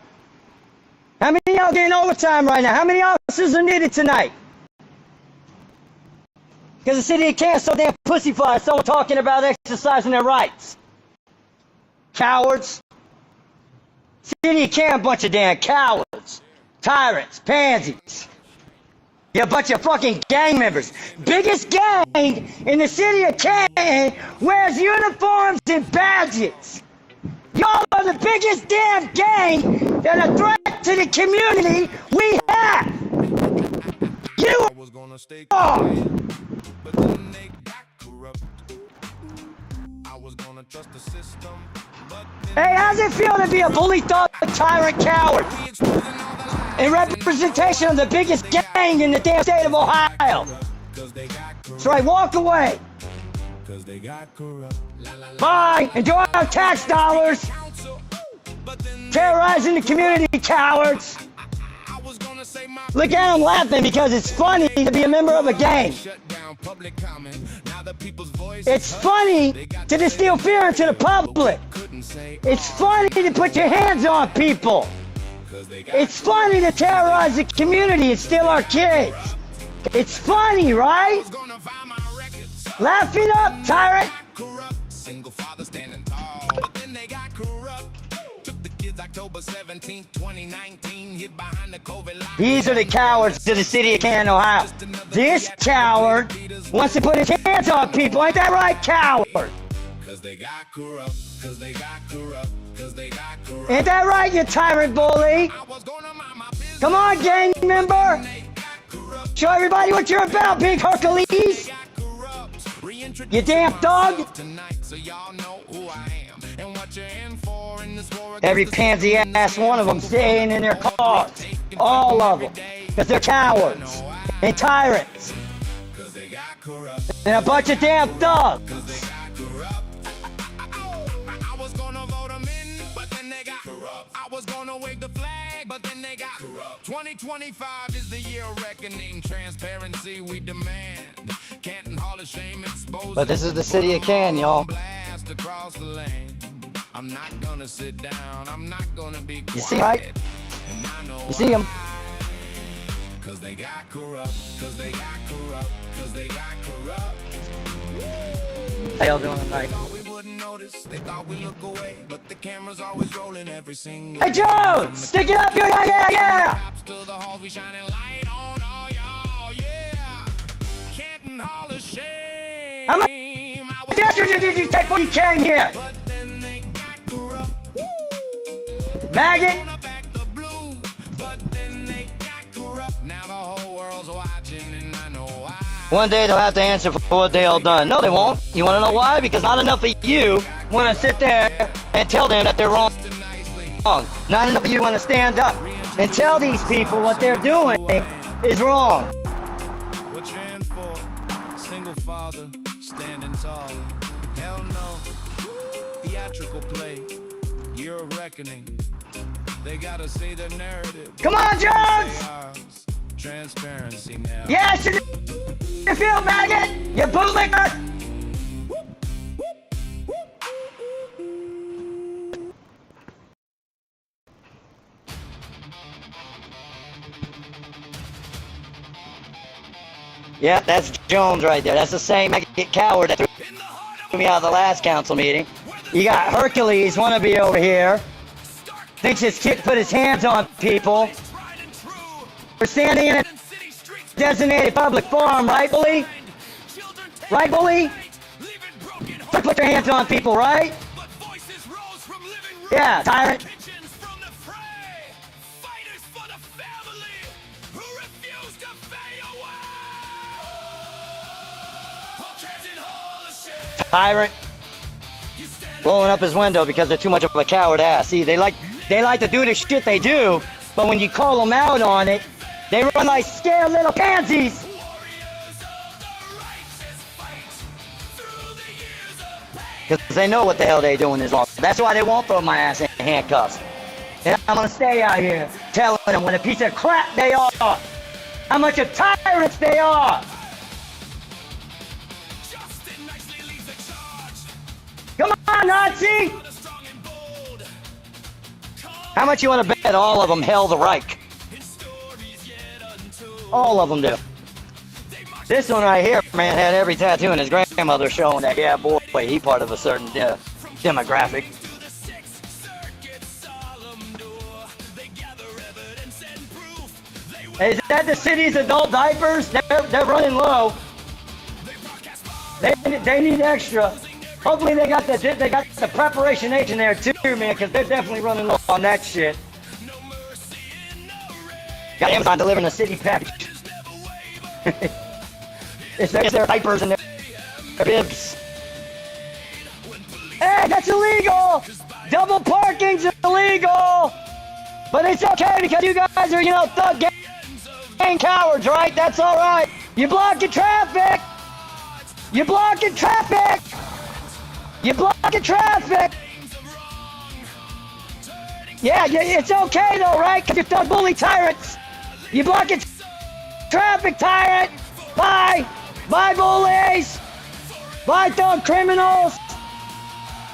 How many of y'all getting overtime right now? How many officers are needed tonight? Because the city of Canton is so damn pussyfied, someone talking about exercising their rights. Cowards. City of Canton, bunch of damn cowards. Tyrants, pansies. You're a bunch of fucking gang members. Biggest gang in the city of Canton wears uniforms and badges. Y'all are the biggest damn gang that are a threat to the community we have. You are. But then they got corrupt. I was gonna trust the system. Hey, how's it feel to be a bully, thug, tyrant, coward? In representation of the biggest gang in the damn state of Ohio. That's right, walk away. Bye, enjoy our tax dollars. Terrorizing the community, cowards. Look at them laughing because it's funny to be a member of a gang. It's funny to distill fear into the public. It's funny to put your hands on people. It's funny to terrorize the community and steal our kids. It's funny, right? Laugh it up, tyrant. Single father standing tall, but then they got corrupt. Took the kids October 17th, 2019, hid behind the COVID line. These are the cowards to the city of Canton, Ohio. This coward wants to put his hands on people. Ain't that right, coward? Cause they got corrupt, cause they got corrupt, cause they got corrupt. Ain't that right, you tyrant bully? Come on, gang member. Show everybody what you're about, big Hercules. You damn thug! Every pansy ass one of them staying in their cars. All of them. Because they're cowards. And tyrants. And a bunch of damn thugs. I was gonna vote them in, but then they got corrupt. I was gonna wave the flag, but then they got corrupt. 2025 is the year of reckoning. Transparency we demand. Canton Hall of Shame exposed. But this is the city of Canton, y'all. I'm not gonna sit down. I'm not gonna be quiet. You see, right? You see him? Cause they got corrupt. Cause they got corrupt. Cause they got corrupt. How y'all doing tonight? We wouldn't notice. They thought we look away, but the camera's always rolling every single. Hey Joe, stick it up, yeah. To the halls, we shining light on all y'all, yeah. Canton Hall of Shame. How much did you take when you came here? Maggot. One day they'll have to answer for what they all done. No, they won't. You want to know why? Because not enough of you want to sit there and tell them that they're wrong. Not enough of you want to stand up and tell these people what they're doing is wrong. What you're in for? Single father, standing tall. Hell no. Theatrical play. You're a reckoning. They gotta say the narrative. Come on, Jones! Transparency now. Yes, you feel, maggot? You bootlicker! Yeah, that's Jones right there. That's the same maggot coward that threw me out of the last council meeting. You got Hercules, wanna be over here. Thinks his kid put his hands on people. We're standing in a designated public forum, right, bully? Right, bully? Put your hands on people, right? Yeah, tyrant. Tyrant. Blowing up his window because they're too much of a coward ass. See, they like to do the shit they do, but when you call them out on it, they run like scared little pansies. Because they know what the hell they're doing is wrong. That's why they won't throw my ass in handcuffs. And I'm gonna stay out here telling them what a piece of crap they are. How much of tyrants they are. Come on, Nazi! How much you want to bet all of them held the Reich? All of them do. This one right here, man, had every tattoo in his grandmother showing that, yeah, boy, he part of a certain demographic. Is that the city's adult diapers? They're running low. They need extra. Hopefully they got the preparation H in there too, man, because they're definitely running low on that shit. Got Amazon delivering a city package. it's their diapers and their bibs. Hey, that's illegal! Double parking's illegal. But it's okay because you guys are, thug gang cowards, right? That's all right. You're blocking traffic. You're blocking traffic. You're blocking traffic. Yeah, it's okay though, right? Because you're thug bully tyrants. You're blocking traffic, tyrant. Bye. Bye, bullies. Bye, thug criminals.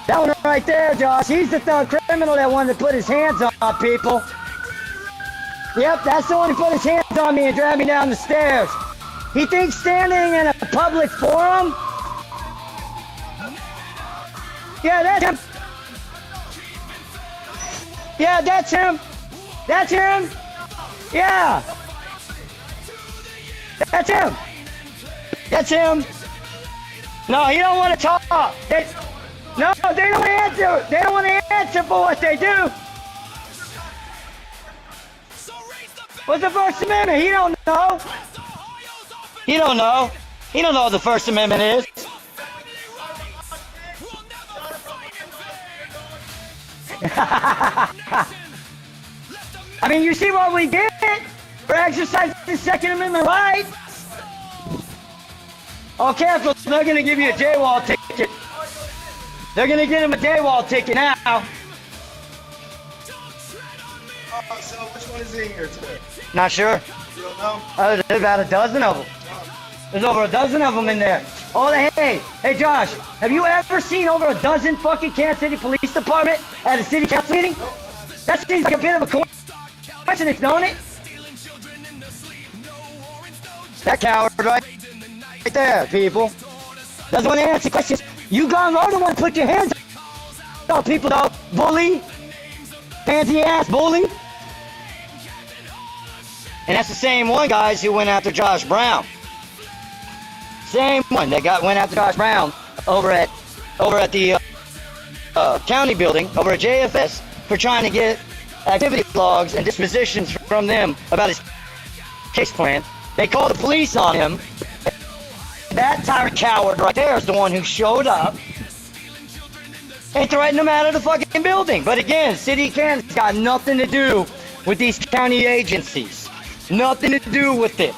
That one right there, Josh, he's the thug criminal that wanted to put his hands on people. Yep, that's the one who put his hands on me and dragged me down the stairs. He thinks standing in a public forum? Yeah, that's him. Yeah, that's him. That's him. Yeah. That's him. That's him. No, he don't want to talk. No, they don't answer. They don't want to answer for what they do. What's the First Amendment? He don't know. He don't know. He don't know what the First Amendment is. I mean, you see what we did? We're exercising the Second Amendment rights. Oh, careful, they're going to give you a jaywall ticket. They're going to give him a jaywall ticket now. So which one is in here today? Not sure. You don't know? There's about a dozen of them. There's over a dozen of them in there. Oh, hey, Josh, have you ever seen over a dozen fucking Kansas City Police Department at a city council meeting? That seems like a bit of a coincidence, don't it? That coward right there, people. Doesn't want to answer questions. You gone wrong, don't want to put your hands on people, though. Bully. Pansy ass bully. And that's the same one, guys, who went after Josh Brown. Same one that went after Josh Brown over at the county building, over at JFS, for trying to get activity logs and dispositions from them about his case plan. They called the police on him. That tyrant coward right there is the one who showed up and threatened him out of the fucking building. But again, City of Canton's got nothing to do with these county agencies. Nothing to do with it.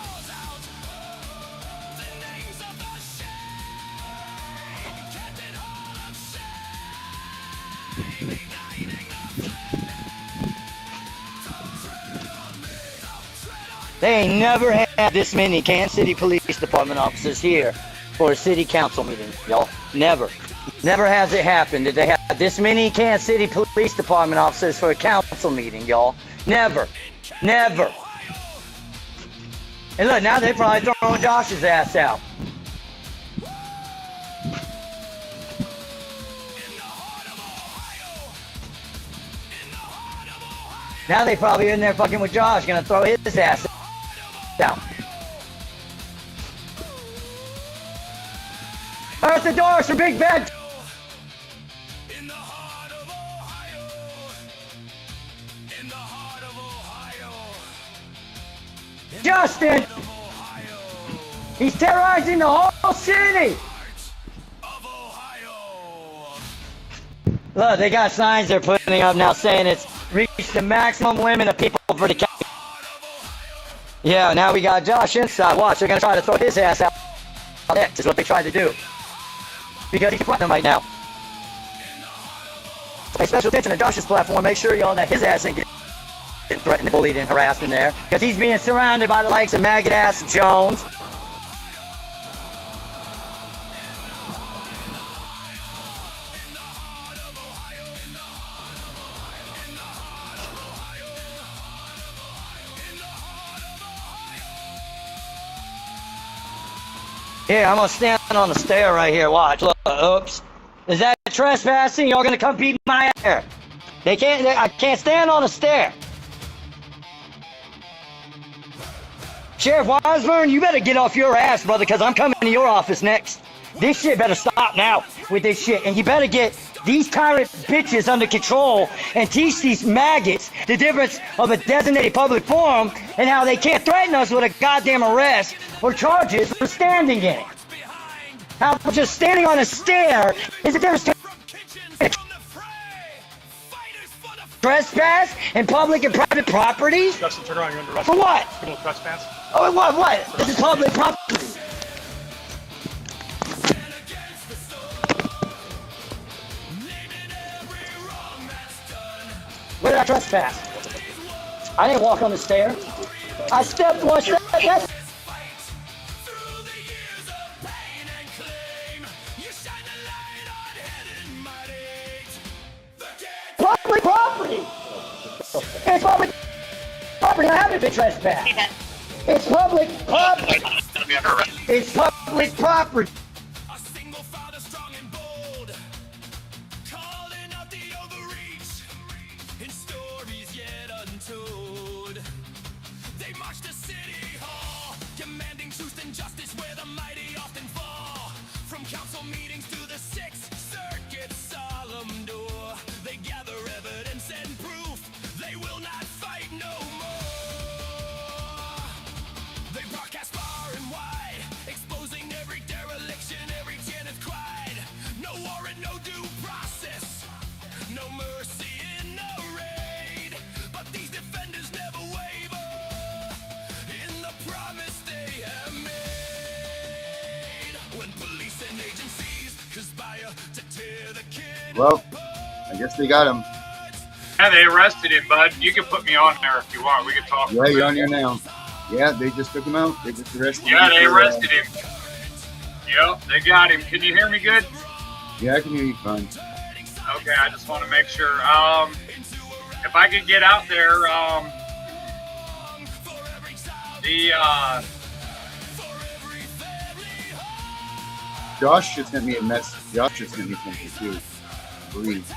They ain't never had this many Kansas City Police Department officers here for a city council meeting, y'all. Never. Never has it happened that they have this many Kansas City Police Department officers for a council meeting, y'all. Never. Never. And look, now they're probably throwing Josh's ass out. Now they probably in there fucking with Josh, gonna throw his ass out. Earth the doors for Big Ben. In the heart of Ohio. In the heart of Ohio. Justin. He's terrorizing the whole city. Look, they got signs they're putting up now saying it's reached the maximum limit of people for the county. Yeah, now we got Josh inside. Watch, they're going to try to throw his ass out next, is what they tried to do. Because he's threatening them right now. Pay special attention to Josh's platform. Make sure y'all that his ass ain't getting threatened, bullied, and harassed in there. Because he's being surrounded by the likes of maggot-ass Jones. Here, I'm gonna stand on the stair right here. Watch. Look. Oops. Is that trespassing? Y'all gonna come beat my ass here? They can't. I can't stand on the stair. Sheriff Wiseburn, you better get off your ass, brother, because I'm coming to your office next. This shit better stop now with this shit, and you better get these tyrant bitches under control and teach these maggots the difference of a designated public forum and how they can't threaten us with a goddamn arrest or charges for standing in it. How just standing on a stair is a difference. trespass in public and private property? Justin, turn around. You're under arrest. For what? Criminal trespass. Oh, what? This is public property. Where did I trespass? I didn't walk on the stair. I stepped one step. That's public property. It's public property. I haven't been trespassed. It's public property. It's public property. A single father, strong and bold, calling out the overreach in stories yet untold. They march to City Hall, demanding truth and justice where the mighty often fall. From council meetings to the Sixth Circuit solemn door, they gather evidence and proof. They will not fight no more. They broadcast far and wide, exposing every dereliction, every tenant cried. No warrant, no due process, no mercy in the raid. But these defenders never waver in the promise they have made. When police and agencies conspire to tear the kid. Well, I guess they got him. Yeah, they arrested him, bud. You can put me on there if you want. We can talk. Yeah, you're on here now. Yeah, they just took him out. They just arrested him. Yeah, they for, arrested him. Yep, they got him. Can you hear me good? Yeah, I can hear you fine. Okay, I just want to make sure. If I could get out there, Josh just sent me a message. Josh just sent me something too. Please.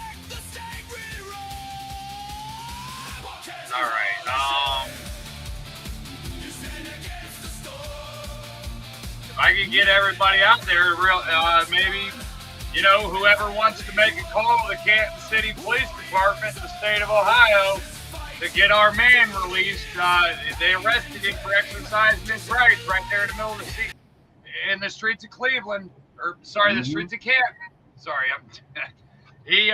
all right. If I could get everybody out there, maybe, whoever wants to make a call to the Canton City Police Department in the state of Ohio to get our man released. They arrested him for exercising his rights right there in the middle of the street, in the streets of Cleveland, the streets of Canton. Sorry, he's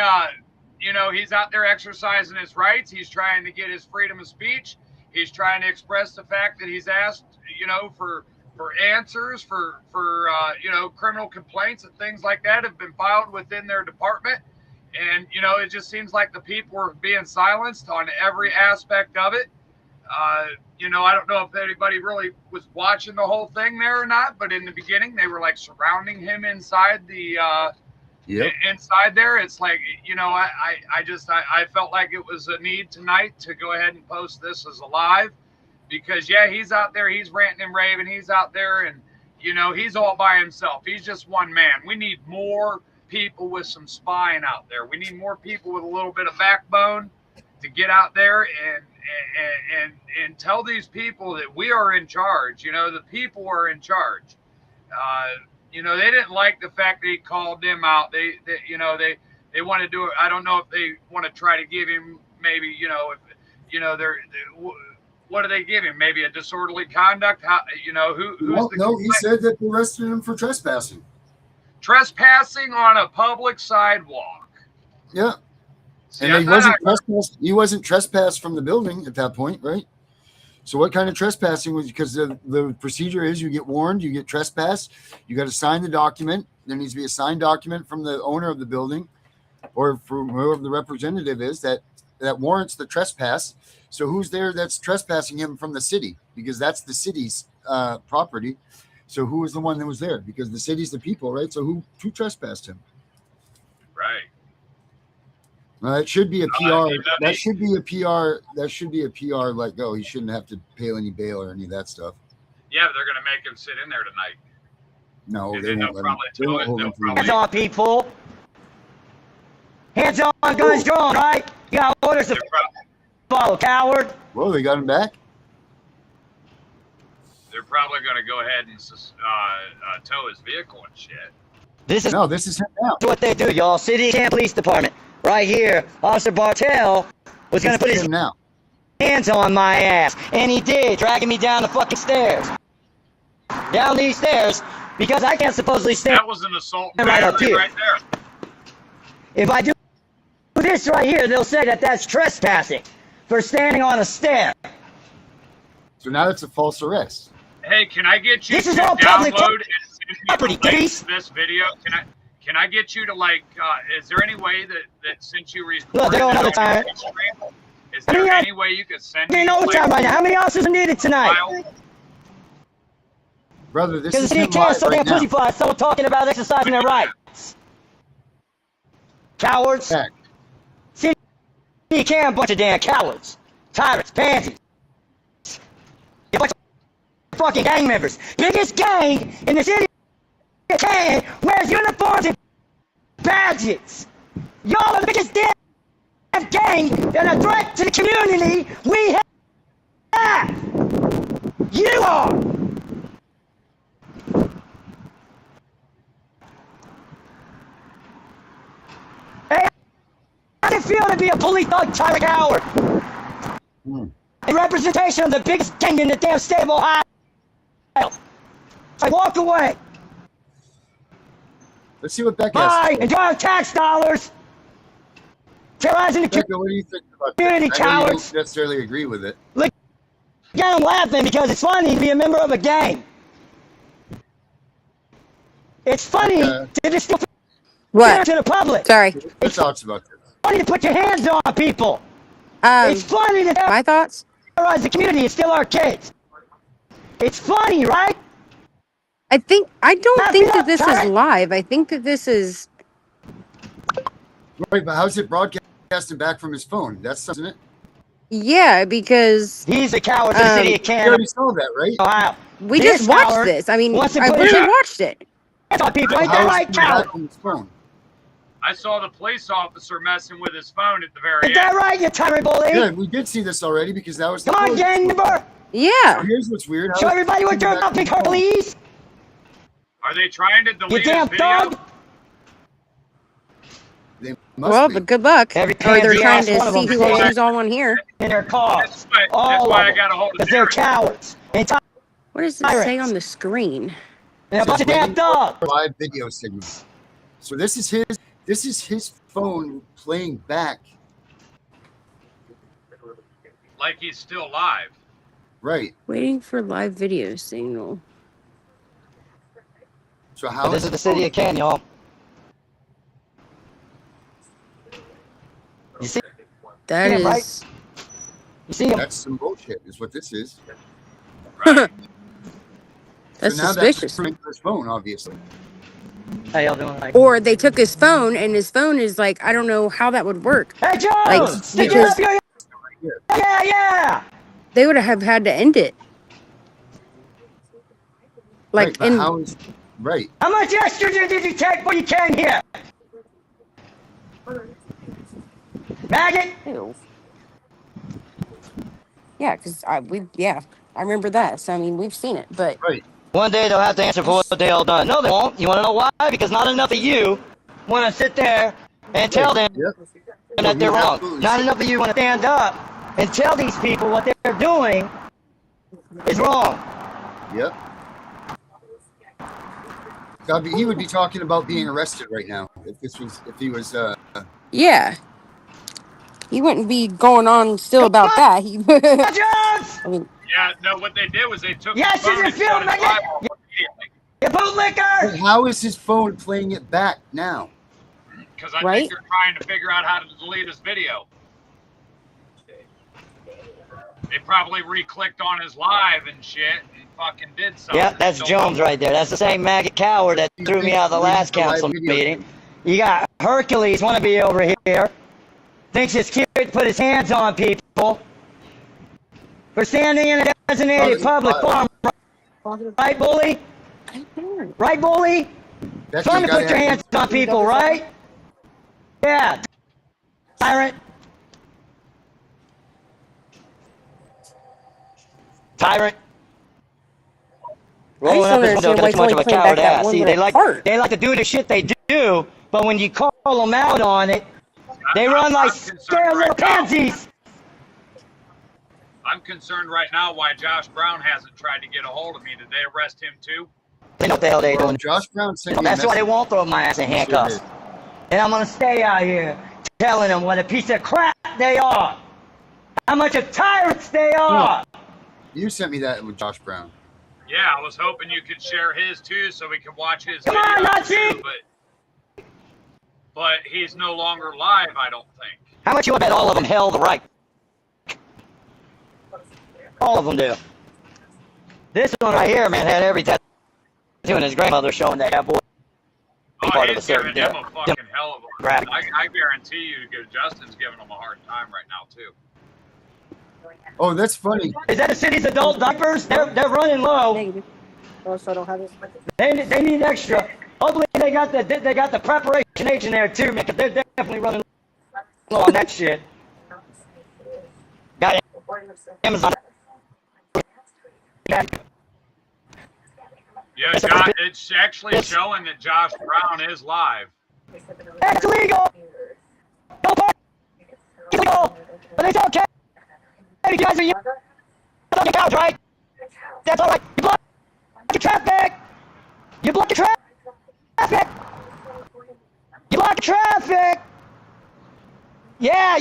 out there exercising his rights. He's trying to get his freedom of speech. He's trying to express the fact that he's asked, for answers for criminal complaints and things like that have been filed within their department. And, it just seems like the people are being silenced on every aspect of it. I don't know if anybody really was watching the whole thing there or not, but in the beginning they were like surrounding him inside the inside there. It's like, I felt like it was a need tonight to go ahead and post this as a live, because he's out there, he's ranting and raving, he's out there, and he's all by himself. He's just one man. We need more people with some spine out there. We need more people with a little bit of backbone to get out there and tell these people that we are in charge. The people are in charge. They didn't like the fact that he called them out. They want to do it. I don't know if they want to try to give him maybe, what do they give him? Maybe a disorderly conduct? No, he said that they arrested him for trespassing. Trespassing on a public sidewalk. Yeah. See, and he wasn't trespassed from the building at that point, right? So what kind of trespassing was, because the procedure is you get warned, you get trespassed, you got to sign the document. There needs to be a signed document from the owner of the building or from whoever the representative is that warrants the trespass. So who's there that's trespassing him from the city? Because that's the city's property. So who was the one that was there? Because the city's the people, right? So who trespassed him? Right. It should be a PR. That should be a PR. That should be a PR. Like, oh, he shouldn't have to pay any bail or any of that stuff. Yeah, but they're going to make him sit in there tonight. No, they won't let him. Hands on, people. Hands on, guns drawn, right? You got orders to follow, coward. Well, they got him back. They're probably going to go ahead and tow his vehicle and shit. This is him now. what they do, y'all. City Canton Police Department. Right here, Officer Bartell was going to put his hands on my ass. And he did, dragging me down the fucking stairs. Down these stairs, because I can't supposedly stand That was an assault right up here. right there. If I do this right here, they'll say that that's trespassing for standing on a stair. So now it's a false arrest. Hey, can I get you This to is all public download and send me property, the link please. to this video? Can I get you to like? Is there any way that since you Look, they're recorded going it another on time. Instagram, is How many there hours- any way you could send You me know the what time link right now? How many officers are needed tonight? file? Brother, this Because is the city him can't live so right damn now. pussyfy someone talking about exercising their rights. Cowards. Back. City can bunch of damn cowards. Tyrants, pansies. A bunch of fucking gang members. Biggest gang in the city of Canton wears uniforms and badges. Y'all are the biggest damn gang and a threat to the community we have. You are. Hey, how does it feel to be a police thug, tyrant coward? A representation of the biggest gang in the damn state of Ohio. I walk away. Let's see what Beck Buy has. and drive tax dollars. Terrorizing the Becca, what do you think about community, that? I know you cowards. don't necessarily agree with it. Yeah, I'm laughing because it's funny to be a member of a gang. It's funny Okay. to distill What? to the public. Sorry. Who talks about this? It's funny to put your hands on people. It's funny to My thoughts? terrorize the community and steal our kids. It's funny, right? I don't Happy think that up, this is Tyrant. live. I think that this is. Right, but how's it broadcasting back from his phone? That's isn't it? Yeah, because He's a coward to the city of You Canton, already saw that, right? Ohio. we This just watched coward this. I mean, wants to I put really his- watched it. That's on people. So Ain't that how is right, it back coward? from his phone? I saw the police officer messing with his phone at the very Ain't that end. right, you tyrant bully? Yeah, we did see this already because that was the Come on, code. gang member. Yeah. Here's what's weird. Show everybody what you're about, big heart, please. Are they trying to You delete his damn video? thug. They must Well, be. but good luck. Every Or they're pansy trying ass to one of see them who is who's all on here. in their cars. That's why All I of got a hold of because they're Derek. cowards. And What does it say on the screen? a bunch of damn thugs. Live video signal. So this is his phone playing back. Like he's still live. Right. Waiting for live video signal. So how This is the city of Canton, y'all. You see? That Yeah, is. right. You see him? That's some bullshit, is what this is. Right. That's so now suspicious. that's his phone, obviously. How y'all doing? Like, Or they took his phone, and his phone is like, I don't know how that would work. hey, Jones! Like, Stick it because- up your... Yeah, yeah! They would have had to end it. Like, right, but how is right? How much estrogen did you take before you came here? Maggot? Ew. Yeah, because I remember that. So I mean, we've seen it, but Right. One day they'll have to answer for what they all done. No, they won't. You want to know why? Because not enough of you want to sit there and tell them Yep. that they're we wrong. absolutely Not should. enough of you want to stand up and tell these people what they're doing is wrong. Yep. He would be talking about being arrested right now if he was yeah, he wouldn't be going on still about that. He, Jones! I mean, Yeah, no, what they did was they took Yes, his phone you and feel shut his like live it? off immediately. You bootlicker! But how is his phone playing it back now? Because I Right? think they're trying to figure out how to delete his video. They probably re-clicked on his live and shit and fucking did something. Yeah, that's Don't- Jones right there. That's the same maggot coward that threw me out of the last council meeting. You got Hercules, want to be over here. Thinks it's cute to put his hands on people for standing in a designated public forum. Right, bully? Right, bully? That's Fun to put your hands on people, right? Yeah. Tyrant. Tyrant. Rolling don't up his window understand because why it's much of a he's only playing coward back that ass. one See, little part. they like to do the shit they do, but when you call them out on it, they run like I'm concerned scared little right now. pansies. I'm concerned right now why Josh Brown hasn't tried to get a hold of me. Did they arrest him too? They know what the hell they doing. Josh Brown sent me a That's why they message. won't throw my ass in handcuffs. And I'm gonna stay out here telling them what a piece of crap they are. How much of tyrants they are. You sent me that with Josh Brown. Yeah, I was hoping you could share his too, so we could watch his Come on, video Nazi! too. But he's no longer live, I don't think. How much you bet all of them held the right? All of them do. This one right here, man, had every tattoo and his grandmother showing that boy. Oh, he's giving him a fucking hell of a Grab. I guarantee you, Justin's giving him a hard time right now too. Oh, that's funny. Is that the city's adult diapers? They're running low. Negative. Also, I don't have this. They need extra. Hopefully they got the preparation H in there too, man. 'Cause they're definitely running low on that shit. Got Amazon. Yeah, Josh, it's actually showing that Josh Brown is live. That's illegal. No part. Illegal. But it's okay. You guys are on your couch, right? That's all right. You block the traffic. You block the traffic. You block the traffic. Yeah.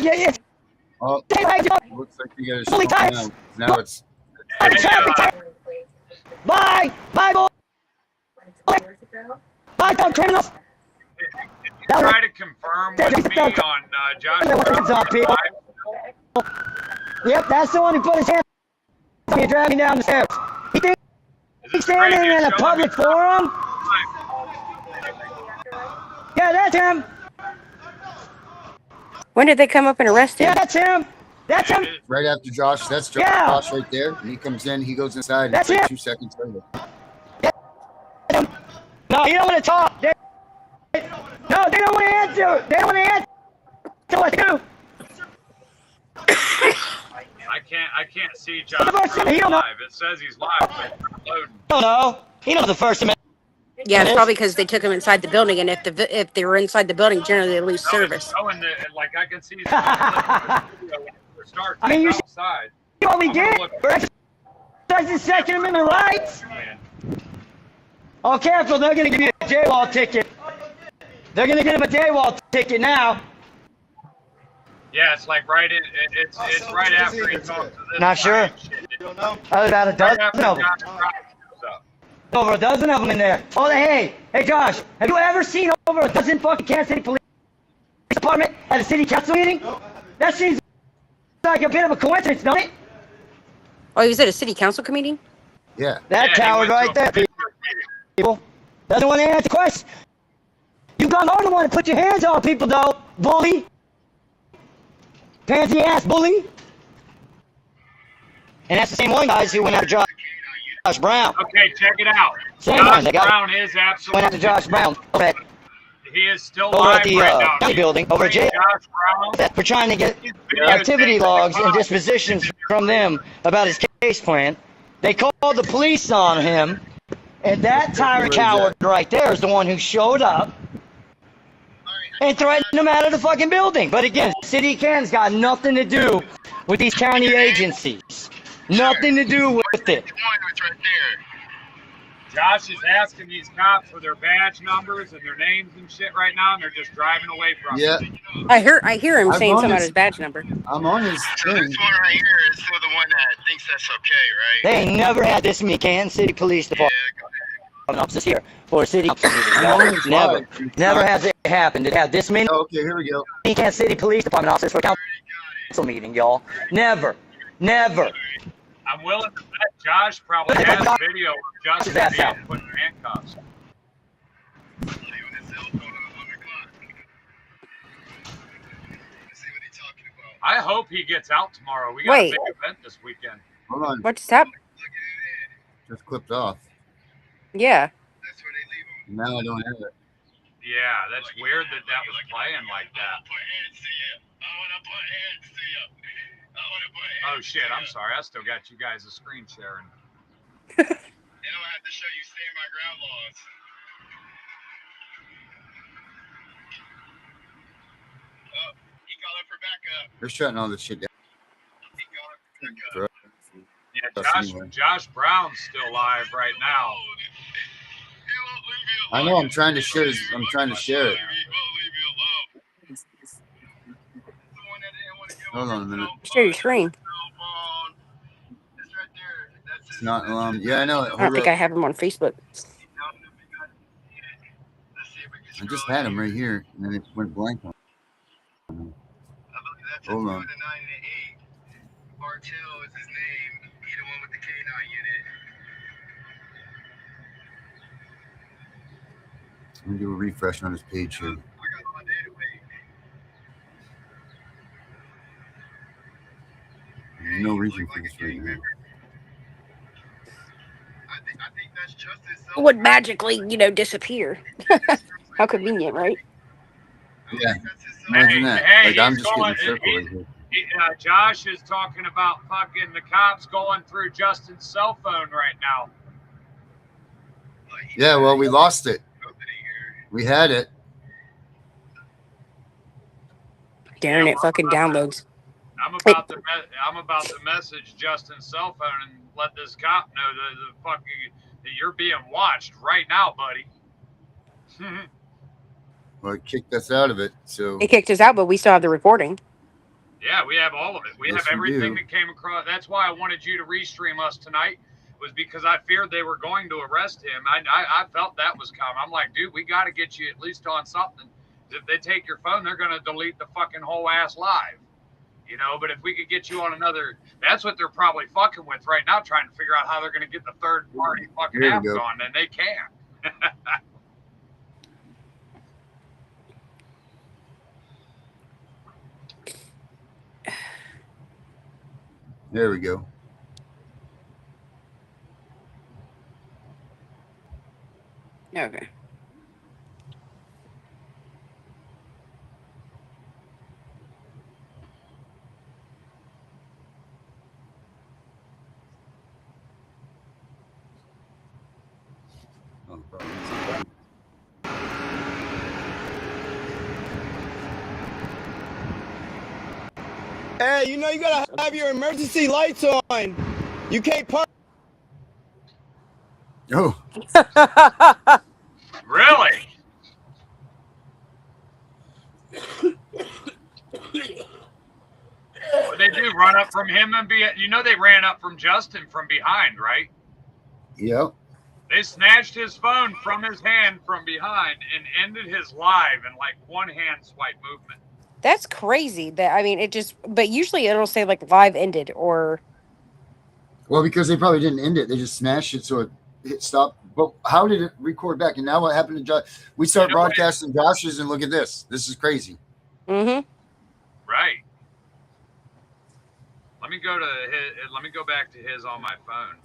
Oh, Right. looks like you got to Fully slow tight. down. Now it's Block the traffic. Bye, boy. Bye, dumb criminals. Try to confirm with me on Josh Brown. Yep, that's the one who put his hands on me dragging down the stairs. He thinks he's standing in a public forum? Yeah, that's him. When did they come up and arrest him? Yeah, that's him. That's him. right after Josh. That's Josh, Yeah. Josh right there. And he comes in. He goes inside. That's It's like it. 2 seconds later. No, you don't want to talk. No, they don't want to answer. They don't want to answer what to do. I can't see Josh Brown live. It says he's live, but it's not loading. No, no. He knows the First Amendment. Yeah, it's probably because they took him inside the building, and if they were inside the building, generally they lose service. Showing that, like I can see. I mean, you see outside. what we did? We're exercising Second Amendment rights. Oh, careful. They're going to give you a jaywall ticket. They're going to give him a jaywall ticket now. Yeah, it's like right in. It's right after he talks to this. Not sure. shit. You don't know? About a Right dozen after of them. Josh Brown shows up. Over a dozen of them in there. Oh, hey, Josh, have you ever seen over a dozen fucking Kansas City Police Department at a city council meeting? That seems like a bit of a coincidence, don't it? Oh, he was at a city council meeting? Yeah. That Yeah, he coward went to right a there, Pittsburgh meeting. people. Doesn't want to answer questions. You got more than one to put your hands on people, though, bully. Pansy ass bully. And that's the same one, guys, who went after Josh Brown. Okay, check it out. Same Josh one. They got Brown is went absolutely. after Josh Brown. He is still Over live at the right now. county building, over at jail. Josh Brown. For trying to get He's videotaping activity the logs and crime. dispositions from them about his case plan. They called the police on him, and that tyrant coward right there is the one who showed up and threatened him out of the fucking building. But again, City of Canton's got nothing to do with these county agencies. Nothing to do with it. Josh is asking these cops for their badge numbers and their names and shit right now, and they're just driving away from Yeah. him. I hear him I've saying something known about this- his badge number. I'm on his So thing. this one right here is still the one that thinks that's okay, right? They ain't never had this many Kansas City Police Department officers here for a city council meeting. Always Never. live. Never has it happened. It had this many Okay, here we go. Kansas City Police Department officers for a council meeting, y'all. Never. I'm willing to bet Josh probably has a video of Justin That's out. being put in handcuffs. I hope he gets out tomorrow. We got Wait. a big event this weekend. Hold on. What just happened? Just clipped off. Yeah. Now I don't have it. Yeah, that's weird that that was playing like that. Oh shit, I'm sorry. I still got you guys a screen sharing. And I'm gonna have to show you stand my ground laws. Oh, he calling for backup. They're shutting all this shit down. He calling for backup. Yeah, That's anyway. Josh Brown's still live right now. He won't leave me I alone. know. I'm trying to share. I'm trying to share it. He won't leave me alone. Hold on a minute. Share your screen. Cell phone. It's right there. That's It's his. not. That's his. Yeah, I know it. I don't Hold think up. I have him on Facebook. Let's see if we can I scroll just in had him here. right here, and then it went blank on. I believe that's a Hold 2 on. and a 9 and an 8. Bartel is his name. He the one with the K9 unit. Let me do a refresh on his page here. I got all day to wait. There's no reason for this right now. I think that's Justice. It would magically, disappear. How convenient, right? Yeah. Imagine that. Hey, Like, I'm he's just going. getting a circle right here. Josh is talking about fucking the cops going through Justin's cell phone right now. Yeah, well, we lost it. We had it. Darn it, fucking downloads. I'm about to message Justin's cell phone and let this cop know that you're being watched right now, buddy. Well, it kicked us out of it. So It kicked us out, but we still have the recording. Yeah, we have all of it. We Yes, have we everything do. that came across. That's why I wanted you to restream us tonight, was because I feared they were going to arrest him. I felt that was coming. I'm like, dude, we got to get you at least on something. If they take your phone, they're going to delete the fucking whole ass live. But if we could get you on another, that's what they're probably fucking with right now, trying to figure out how they're going to get the third party fucking Here we apps go. on, and they can't. there we go. Okay. Oh, probably. Hey, you gotta have your emergency lights on. You can't park. Oh, Really? What they do? Run up from him and be? They ran up from Justin from behind, right? yep. They snatched his phone from his hand from behind and ended his live in like one hand swipe movement. That's crazy. But usually it'll say like live ended or. Well, because they probably didn't end it. They just smashed it so it hit stop. But how did it record back? And now what happened to Josh? We start broadcasting Josh's, and look at this. This is crazy. Mm-hmm. Right. Let me go back to his on my phone.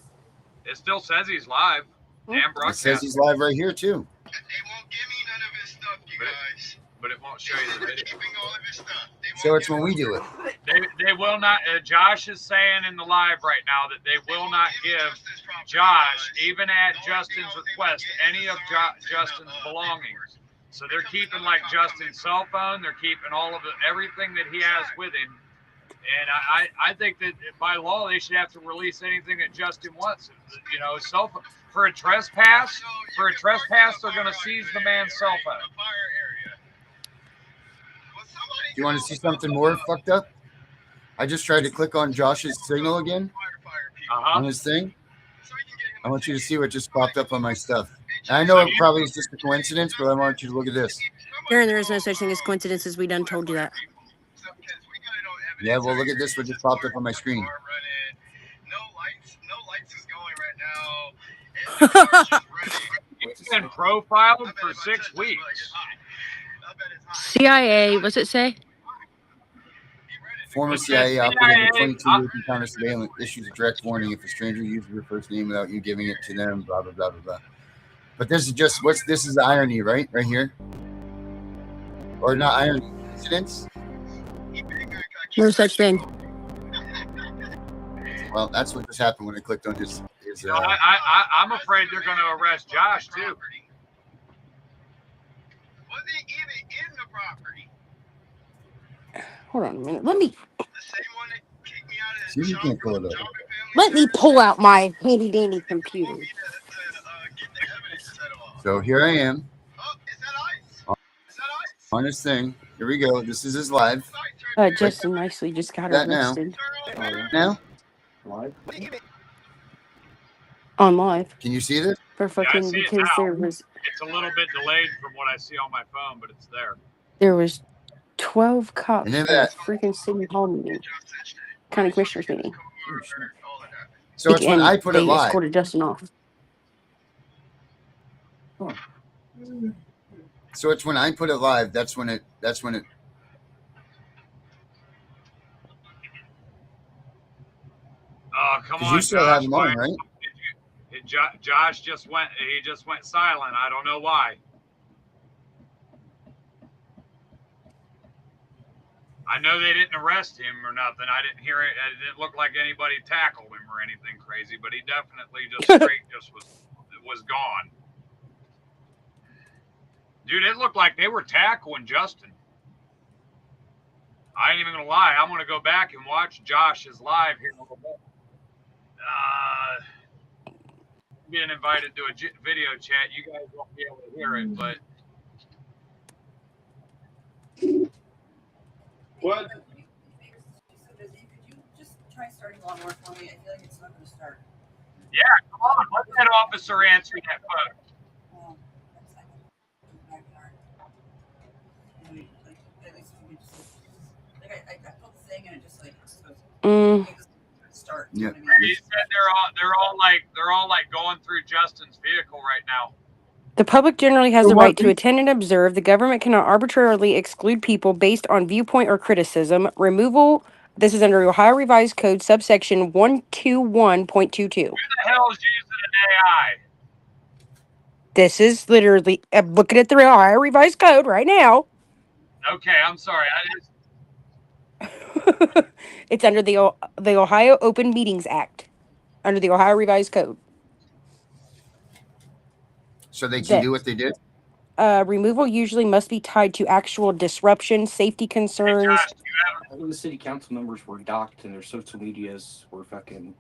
It still says he's live. Damn It broadcast. says he's live right here too. They won't give me none of his stuff, you guys. But it won't show you the They're video. keeping all of his stuff. They won't So it's give when we me- do it. They will not. Josh is saying in the live right now that they will not give Josh, even at Justin's request, any of Justin's belongings. So they're keeping like Justin's cell phone. They're keeping all of everything that he has with him. And I think that by law they should have to release anything that Justin wants. Cell phone for a trespass. For a trespass, they're going to seize the man's cell phone. Do you want to see something more fucked up? I just tried to click on Josh's signal again on his thing. I want you to see what just popped up on my stuff. And I know it probably is just a coincidence, but I want you to look at this. Darren, there is no such thing as coincidences. We done told you that. Yeah, well, look at this. What just popped up on my screen. No lights is going right now. He's been profiled for 6 weeks. CIA, what's it say? Former CIA operative of 22 years in counter surveillance issues a direct warning if a stranger uses your first name without you giving it to them, blah, blah, blah, blah, blah. But this is just, this is the irony, right? Right here. Or not irony, coincidence? No such thing. Well, that's what just happened when I clicked on his I'm afraid they're going to arrest Josh, too. Was it even in the property? Hold on a minute. Let me The same one that kicked me out of See, you can't pull it up. pull out my handy dandy computer. Get the evidence set off. So here I am Oh, is that ice? Is that ice? on his thing. Here we go. This is his live. Ice. Justin nicely just got That now. arrested Now, on live can you see this? for Yeah, I fucking see it because now. there was It's a little bit delayed from what I see on my phone, but it's there. 12 And cops then at a that. freaking city hall meeting, county commissioners meeting. So it's when And I put it they live. escorted Justin off. So it's when I put it live. That's when it. Oh, come Because on, you still Josh. have them on, right? Josh just went. He just went silent. I don't know why. I know they didn't arrest him or nothing. I didn't hear it. It didn't look like anybody tackled him or anything crazy, but he definitely just straight just was gone. Dude, it looked like they were tackling Justin. I ain't even gonna lie. I'm gonna go back and watch Josh's live here in a little bit. Being invited to a video chat, you guys won't be able to hear it, but What? Try starting lawnmower for me. I feel like it's not going to start. yeah, come on, let that officer answer that phone. Well, that's like a backyard. Like, at least if you could just like I felt the thing and it just like goes start. Yeah. You know what I mean? He said they're all like going through Justin's vehicle right now. The public generally has So the what right to attend and observe. The government cannot arbitrarily exclude people based on viewpoint or criticism. Removal. This is under Ohio Revised Code, subsection 121.22. Who the hell is using an AI? This is literally, I'm looking at the Ohio Revised Code right now. Okay, I'm sorry. It's under the Ohio Open Meetings Act, under the Ohio Revised Code. So they can do what they did. Removal usually must be tied to actual disruption, safety concerns. Hey, Josh, The city council members were docked and their social medias were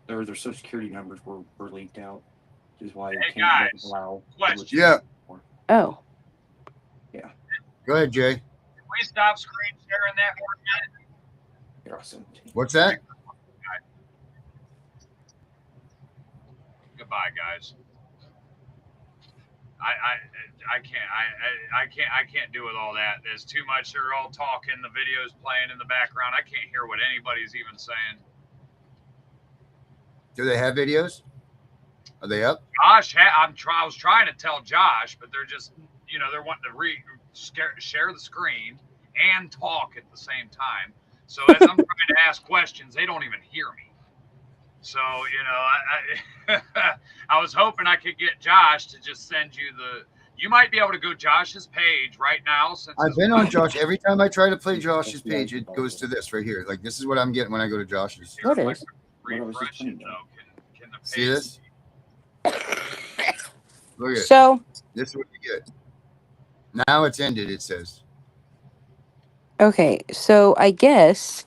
or their social security numbers were leaked out, which is why hey they can't guys, allow. question. Yeah. Oh. Yeah. Go ahead, Jay. Can we stop screen sharing that for a minute? What's that? Goodbye, guys. I can't do with all that. There's too much. They're all talking. The video's playing in the background. I can't hear what anybody's even saying. Do they have videos? Are they up? Josh, I was trying to tell Josh, but they're just, they're wanting to share the screen and talk at the same time. So as I'm trying to ask questions, they don't even hear me. So, I was hoping I could get Josh to just send you you might be able to go Josh's page right now. Since I've been on Josh. Every time I try to play Josh's page, it goes to this right here. Like, this is what I'm getting when I go to Josh's. What is? Refresh it, though. Can the See this? Look at it. So. This is what you get. Now it's ended, it says. Okay, so I guess.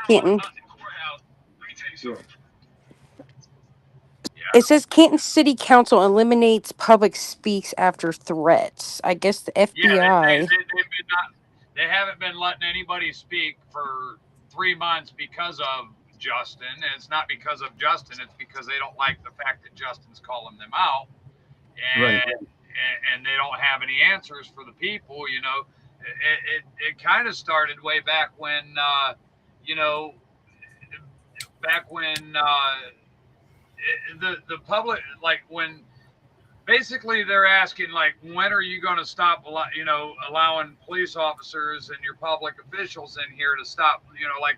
Canton. It says Canton City Council eliminates public speaks after threats. I guess the FBI. Yeah, they haven't been letting anybody speak for 3 months because of Justin. And it's not because of Justin. It's because they don't like the fact that Justin's calling them out. And, and they don't have any answers for the people, It kind of started way back when, the public, like when basically they're asking, like, when are you going to stop, allowing police officers and your public officials in here to stop, like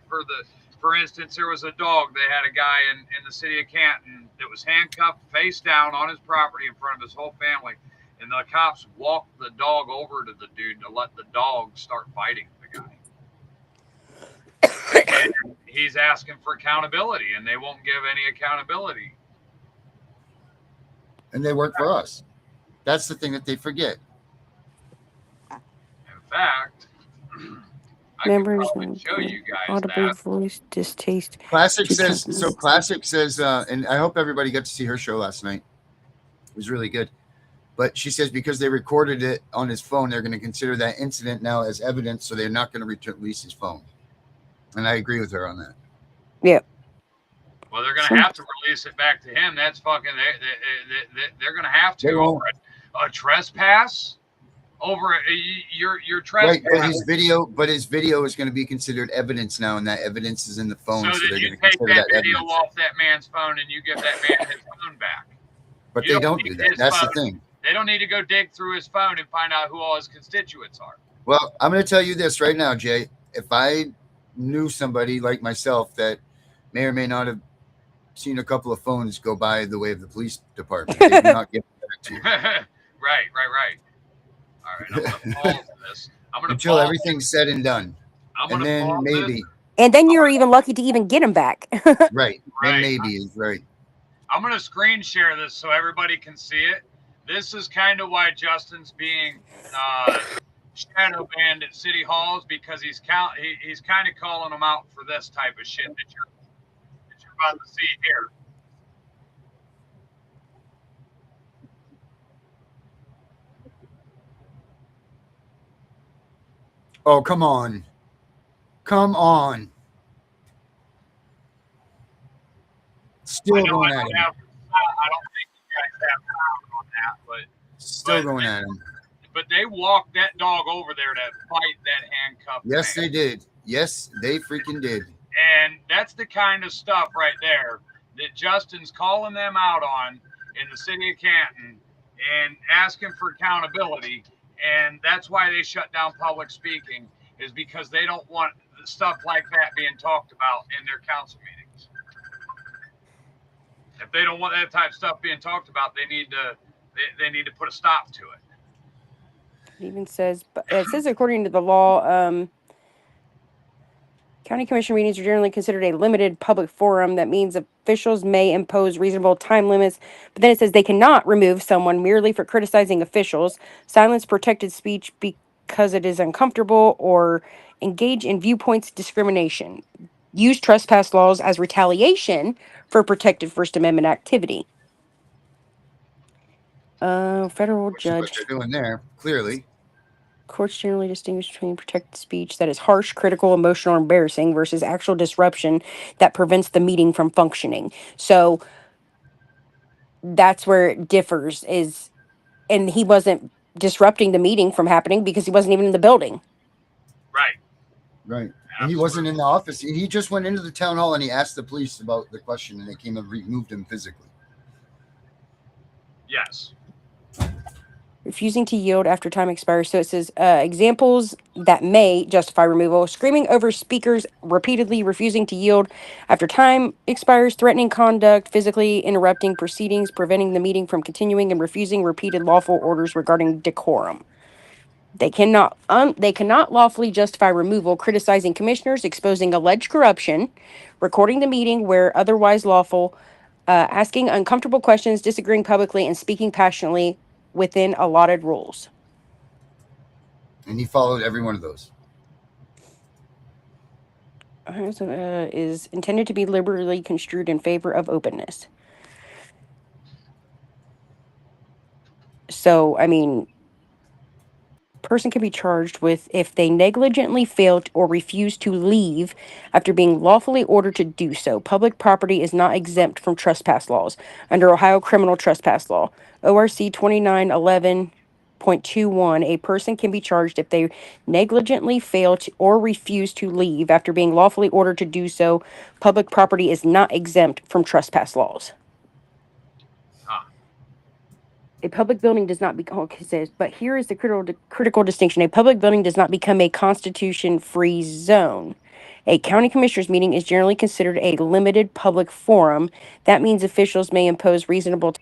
for instance, there was a dog. They had a guy in the city of Canton that was handcuffed face down on his property in front of his whole family. And the cops walked the dog over to the dude to let the dog start fighting the guy. And he's asking for accountability, and they won't give any accountability. And they work for us. That's the thing that they forget. In fact, I Members can show you guys audibly that. voice distaste. Classic says, and I hope everybody got to see her show last night. It was really good. But she says because they recorded it on his phone, they're going to consider that incident now as evidence, so they're not going to release his phone. And I agree with her on that. Yeah. Well, they're going to have to release it back to him. That's fucking. They're going to have to over a trespass. Over your trespass. Right, but his video is going to be considered evidence now, and that evidence is in the phone. So they're going to take consider that video evidence. off that man's phone, and you give that man his phone back. But they don't do that. That's the thing. They don't need to go dig through his phone and find out who all his constituents are. Well, I'm going to tell you this right now, Jay. If I knew somebody like myself that may or may not have seen a couple of phones go by the way of the police department, they do not get that to you. Right. All right, I'm gonna pause this. Until everything's said and done, and then maybe. And then you're even lucky to even get him back. Right. Then maybe is right. I'm gonna screen share this so everybody can see it. This is kind of why Justin's being shadow banned at city halls, because he's kind of calling them out for this type of shit that you're about to see here. Oh, come on. Come on. Still going at him. I don't think you guys have time on that, but still going at him. But they walked that dog over there to fight that handcuff. Yes, they did. Yes, they freaking did. And that's the kind of stuff right there that Justin's calling them out on in the city of Canton and asking for accountability. And that's why they shut down public speaking, is because they don't want stuff like that being talked about in their council meetings. If they don't want that type of stuff being talked about, they need to put a stop to it. It even says, according to the law, county commission meetings are generally considered a limited public forum. That means officials may impose reasonable time limits, but then it says they cannot remove someone merely for criticizing officials, silence protected speech because it is uncomfortable, or engage in viewpoints discrimination. Use trespass laws as retaliation for protected First Amendment activity. Federal judge. What they're doing there, clearly. Courts generally distinguish between protected speech that is harsh, critical, emotional, or embarrassing versus actual disruption that prevents the meeting from functioning. So that's where it differs, and he wasn't disrupting the meeting from happening because he wasn't even in the building. Right. Right. And he wasn't in the office. He just went into the town hall and he asked the police about the question, and they came and removed him physically. Yes. Refusing to yield after time expires. So it says examples that may justify removal: screaming over speakers repeatedly, refusing to yield after time expires, threatening conduct, physically interrupting proceedings, preventing the meeting from continuing, and refusing repeated lawful orders regarding decorum. They cannot lawfully justify removal: criticizing commissioners, exposing alleged corruption, recording the meeting where otherwise lawful, asking uncomfortable questions, disagreeing publicly, and speaking passionately within allotted rules. And he followed every one of those. Is intended to be liberally construed in favor of openness. So, I mean, person can be charged with if they negligently failed or refused to leave after being lawfully ordered to do so. Public property is not exempt from trespass laws under Ohio criminal trespass law. ORC 2911.21, a person can be charged if they negligently fail to or refuse to leave after being lawfully ordered to do so. Public property is not exempt from trespass laws. A public building does not become, but here is the critical distinction. A public building does not become a constitution-free zone. A county commissioners meeting is generally considered a limited public forum. That means officials may impose reasonable.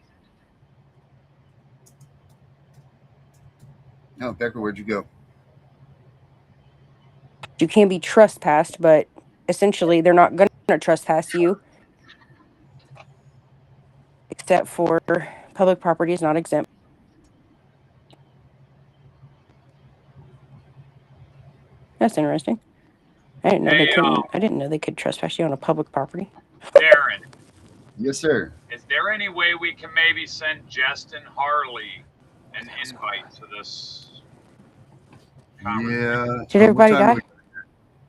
No, Becker, where'd you go? You can be trespassed, but essentially they're not going to trespass you, except for public property is not exempt. That's interesting. I didn't know they couldn't. I didn't know they could trespass you on a public property. Darren. Yes, sir. Is there any way we can maybe send Justin Harley an invite to this Yeah. Did what everybody time are die? we-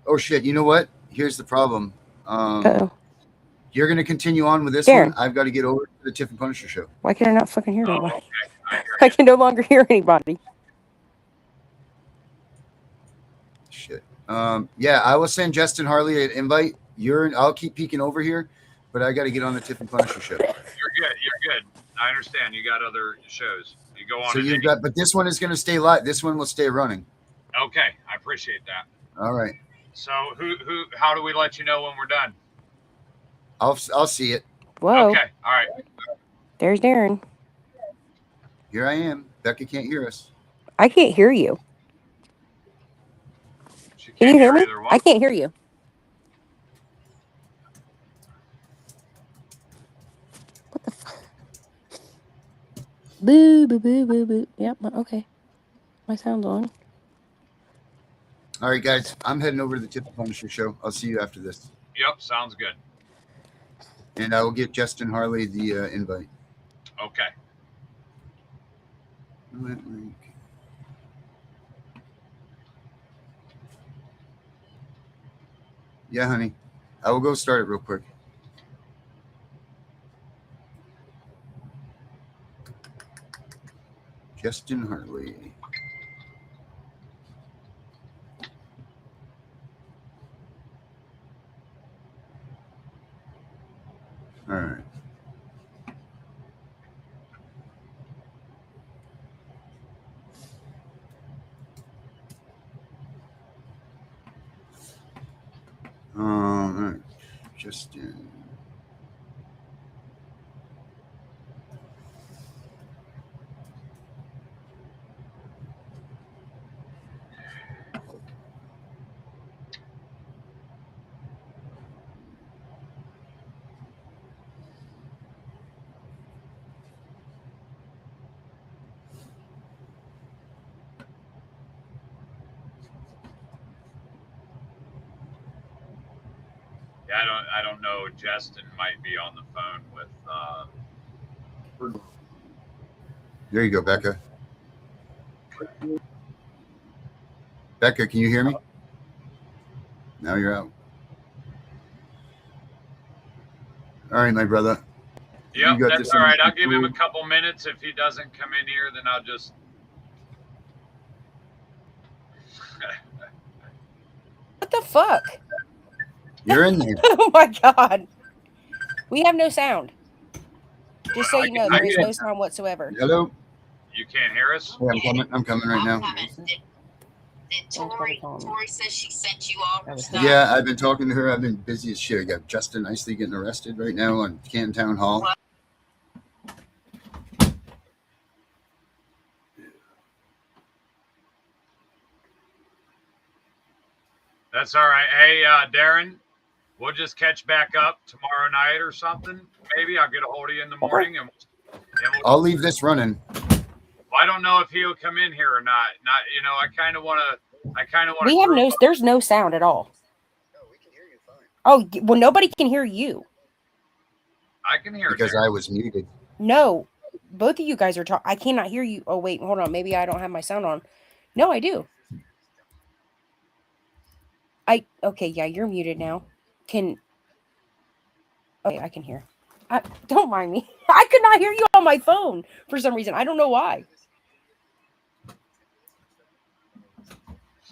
Oh shit! You know what? Here's the problem. Uh-oh. You're gonna continue on with this Darren. one. I've got to get over to the Tiff and Punisher show. Why can I not fucking hear Oh, anybody? okay. I hear I you. can no longer hear anybody. Shit. Yeah, I will send Justin Harley an invite. I'll keep peeking over here, but I got to get on the Tiff and Punisher show. You're good. You're good. I understand. You got other shows. You go on. So you've got, but this one is going to stay live. This one will stay running. Okay, I appreciate that. All right. So how do we let you know when we're done? I'll see it. Whoa. Okay. All right. There's Darren. Here I am. Becca can't hear us. I can't hear you. She Can can't you hear me? either one. I can't hear you. What the fuck? Boo, boo, boo, boo, boo. Yep, okay. My sound's on. All right, guys. I'm heading over to the Tiff and Punisher show. I'll see you after this. Yep, sounds good. And I will get Justin Harley the invite. Okay. Yeah, honey. I will go start it real quick. Justin Harley. All right. All right. Justin. Yeah, I don't know. Justin might be on the phone with. There you go, Becca. Becca, can you hear me? Now you're out. All right, my brother. Yep, got that's this all under right. I'll give him a control. couple minutes. If he doesn't come in here, then I'll just. What the fuck? You're in there. Oh my god. We have no sound. Just so you know, there is no sound whatsoever. Hello. You can't hear us? Yeah, I'm coming right now. Did Tori says she sent you all her stuff? Yeah, I've been talking to her. I've been busy as shit. I got Justin Nicely getting arrested right now on Canton Town Hall. That's all right. Hey, Darren, we'll just catch back up tomorrow night or something. Maybe I'll get a hold of you in the morning, and I'll leave this running. I don't know if he'll come in here or not. I kind of want to. We have no. There's no sound at all. We can hear you fine. Oh well, nobody can hear you. I can hear because Darren. I was muted. No, both of you guys are talking. I cannot hear you. Oh wait, hold on. Maybe I don't have my sound on. No, I do. Okay, yeah, you're muted now. Okay, I can hear. Don't mind me. I could not hear you on my phone for some reason. I don't know why.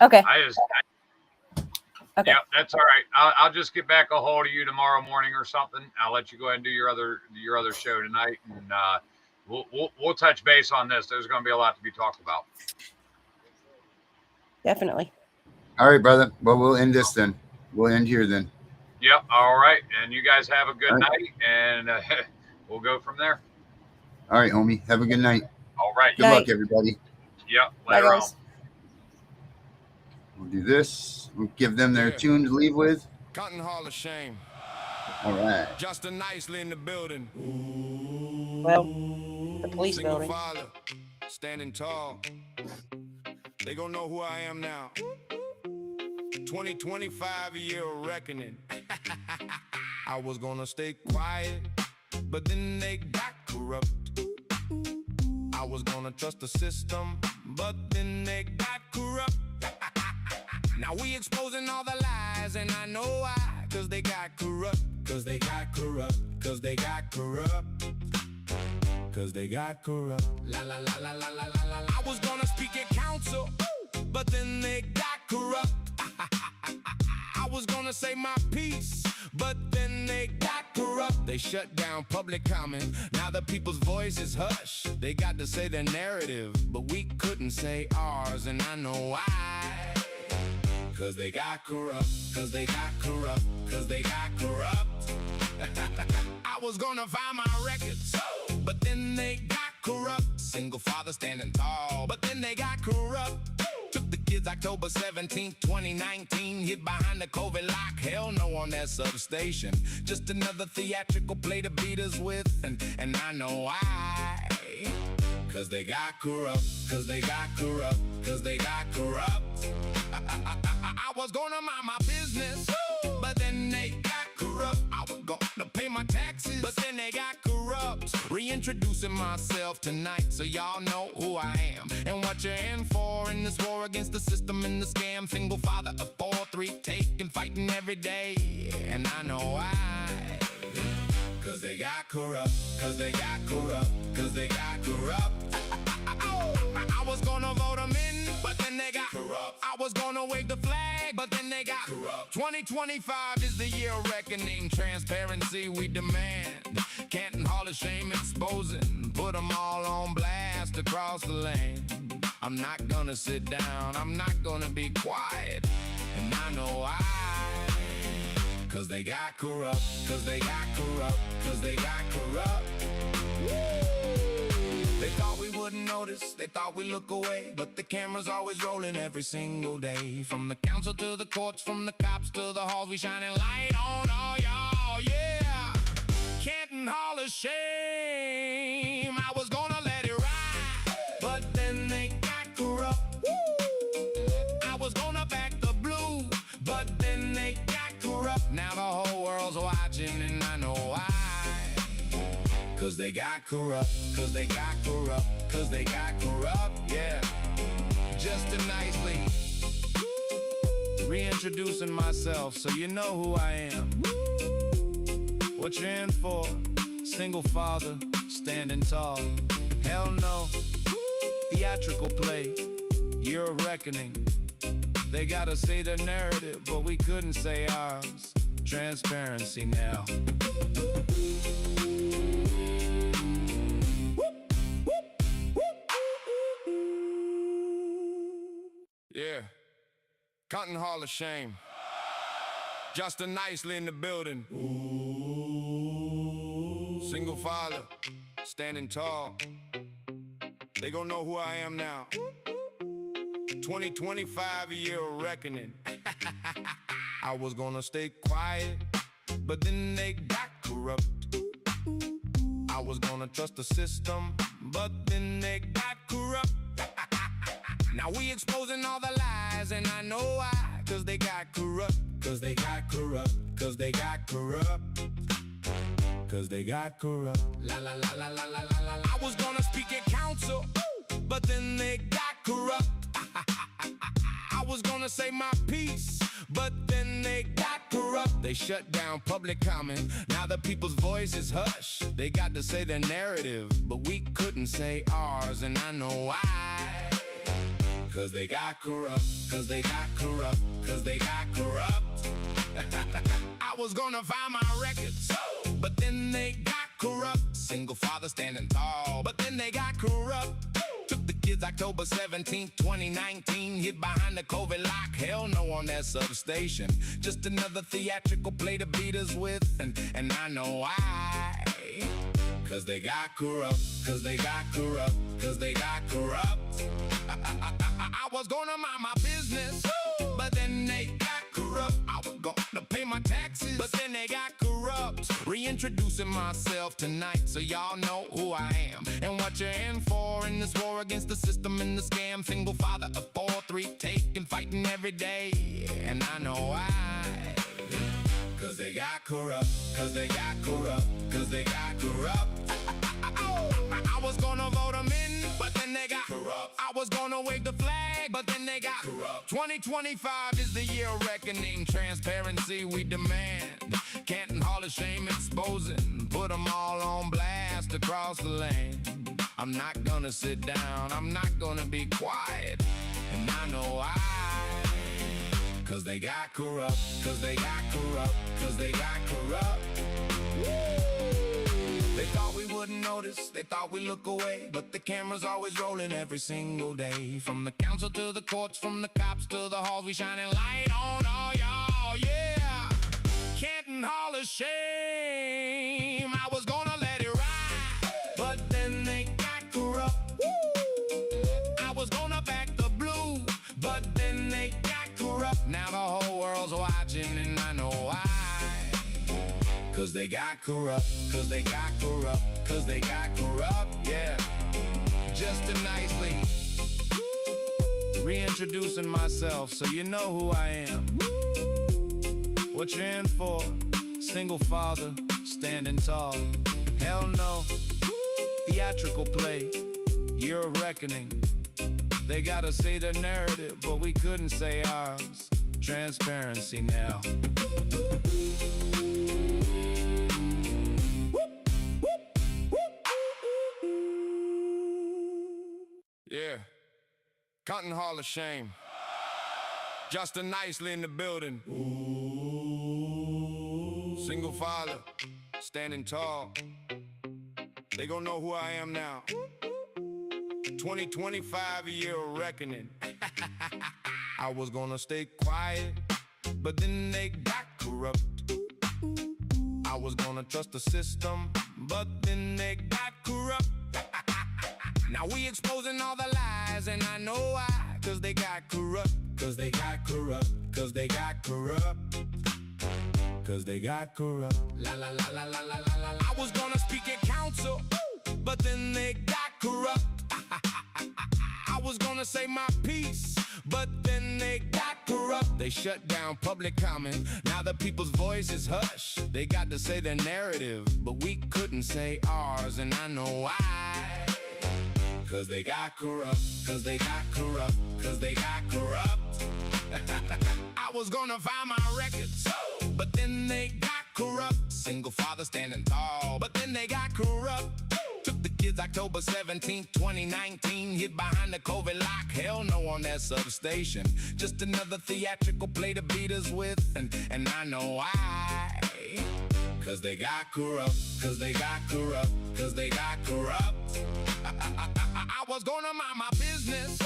Okay. Okay. Yeah, that's all right. I'll just get back a hold of you tomorrow morning or something. I'll let you go ahead and do your other show tonight, and we'll touch base on this. There's going to be a lot to be talked about. Definitely. All right, brother. Well, we'll end this then. We'll end here then. Yep. All right. And you guys have a good night, and we'll go from there. All right, homie. Have a good night. All right. Good luck, everybody. Yep. Later on. We'll do this. We'll give them their tune to leave with. Canton Hall of Shame. All right. Justin Nicely in the building. Well, the police Single building. father, standing tall. They gonna know who I am now. 2025, a year of reckoning. I was gonna stay quiet, but then they got corrupt. I was gonna trust the system, but then they got corrupt. Now we exposing all the lies, and I know why. Cause they got corrupt. Cause they got corrupt. Cause they got corrupt. Cause they got corrupt. La la la la la la la la. I was gonna speak at council, but then they got corrupt. I was gonna say my piece, but then they got corrupt. They shut down public comment. Now the people's voice is hushed. They got to say their narrative, but we couldn't say ours, and I know why. Cause they got corrupt. Cause they got corrupt. Cause they got corrupt. I was gonna find my records, but then they got corrupt. Single father standing tall, but then they got corrupt. Took the kids October 17th, 2019. Hid behind the COVID lock, hell no on that substation. Just another theatrical play to beat us with, and I know why. Cause they got corrupt. Cause they got corrupt. Cause they got corrupt. I was gonna mind my business, but then they got corrupt. I was gonna pay my taxes, but then they got corrupt. Reintroducing myself tonight so y'all know who I am and what you're in for in this war against the system and the scam. Single father of 4, 3, taking, fighting every day, and I know why. Cause they got corrupt. Cause they got corrupt. Cause they got corrupt. I was gonna vote them in, but then they got corrupt. I was gonna wave the flag, but then they got corrupt. 2025 is the year of reckoning. Transparency we demand. Canton Hall of Shame exposing. Put them all on blast across the land. I'm not gonna sit down, I'm not gonna be quiet, and I know why. Cause they got corrupt. Cause they got corrupt. Cause they got corrupt. They thought we wouldn't notice, they thought we'd look away, but the camera's always rolling every single day. From the council to the courts, from the cops to the halls, we shining light on all y'all, yeah. Canton Hall of Shame, I was gonna let it ride, but then they got corrupt. I was gonna back the blue, but then they got corrupt. Now the whole world's watching, and I know why. Cause they got corrupt. Cause they got corrupt. Cause they got corrupt, yeah. Just to nicely reintroducing myself so you know who I am. What you're in for, single father, standing tall. Hell no, theatrical play, year of reckoning. They gotta say their narrative, but we couldn't say ours. Transparency now. Yeah, Canton Hall of Shame. Just a nicely in the building. Single father, standing tall. They gon' know who I am now. 2025, a year of reckoning. I was gonna stay quiet, but then they got corrupt. I was gonna trust the system, but then they got corrupt. Now we exposing all the lies, and I know why. Cause they got corrupt. Cause they got corrupt. Cause they got corrupt. Cause they got corrupt. La la la la la la la la. I was gonna speak at council, but then they got corrupt. I was gonna say my piece, but then they got corrupt. They shut down public comment. Now the people's voice is hushed. They got to say their narrative, but we couldn't say ours, and I know why. Cause they got corrupt. Cause they got corrupt. Cause they got corrupt. I was gonna find my records, but then they got corrupt. Single father standing tall, but then they got corrupt. Took the kids October 17th, 2019. Hid behind the COVID lock, hell no on that substation. Just another theatrical play to beat us with, and I know why. Cause they got corrupt. Cause they got corrupt. Cause they got corrupt. I was gonna mind my business, but then they got corrupt. I was gonna pay my taxes, but then they got corrupt. Reintroducing myself tonight so y'all know who I am and what you're in for in this war against the system and the scam. Single father of 4, 3, taking, fighting every day, and I know why. Cause they got corrupt. Cause they got corrupt. Cause they got corrupt. I was gonna vote them in, but then they got corrupt. I was gonna wave the flag, but then they got corrupt. 2025 is the year of reckoning. Transparency we demand. Canton Hall of Shame exposing. Put them all on blast across the land. I'm not gonna sit down, I'm not gonna be quiet. And I know why. Cause they got corrupt, cause they got corrupt, cause they got corrupt. They thought we wouldn't notice, they thought we'd look away, but the camera's always rolling every single day. From the council to the courts, from the cops to the halls, we shining light on all y'all, yeah. Canton Hall of Shame, I was gonna let it ride, but then they got corrupt. I was gonna back the blue, but then they got corrupt. Now the whole world's watching and I know why. Cause they got corrupt, cause they got corrupt, cause they got corrupt, yeah. Just to nicely reintroducing myself so you know who I am. What you're in for, single father, standing tall. Hell no, theatrical play, year of reckoning. They gotta say the narrative, but we couldn't say ours. Transparency now. Yeah, Canton Hall of Shame. Justin Nicely in the building. Single father, standing tall. They gon' know who I am now. 2025, a year of reckoning. I was gonna stay quiet, but then they got corrupt. I was gonna trust the system, but then they got corrupt. Now we exposing all the lies, and I know why. Cause they got corrupt, cause they got corrupt, cause they got corrupt, cause they got corrupt. La la la la la la la la. I was gonna speak at council, but then they got corrupt. I was gonna say my piece, but then they got corrupt. They shut down public comment, now the people's voice is hushed. They got to say their narrative, but we couldn't say ours, and I know why. Cause they got corrupt, cause they got corrupt, cause they got corrupt. I was gonna file my records, but then they got corrupt. Single father standing tall, but then they got corrupt. Took the kids October 17th, 2019, hid behind the COVID lock. Hell no on that substation. Just another theatrical play to beat us with, and I know why. Cause they got corrupt, cause they got corrupt, cause they got corrupt. I was gonna mind my business,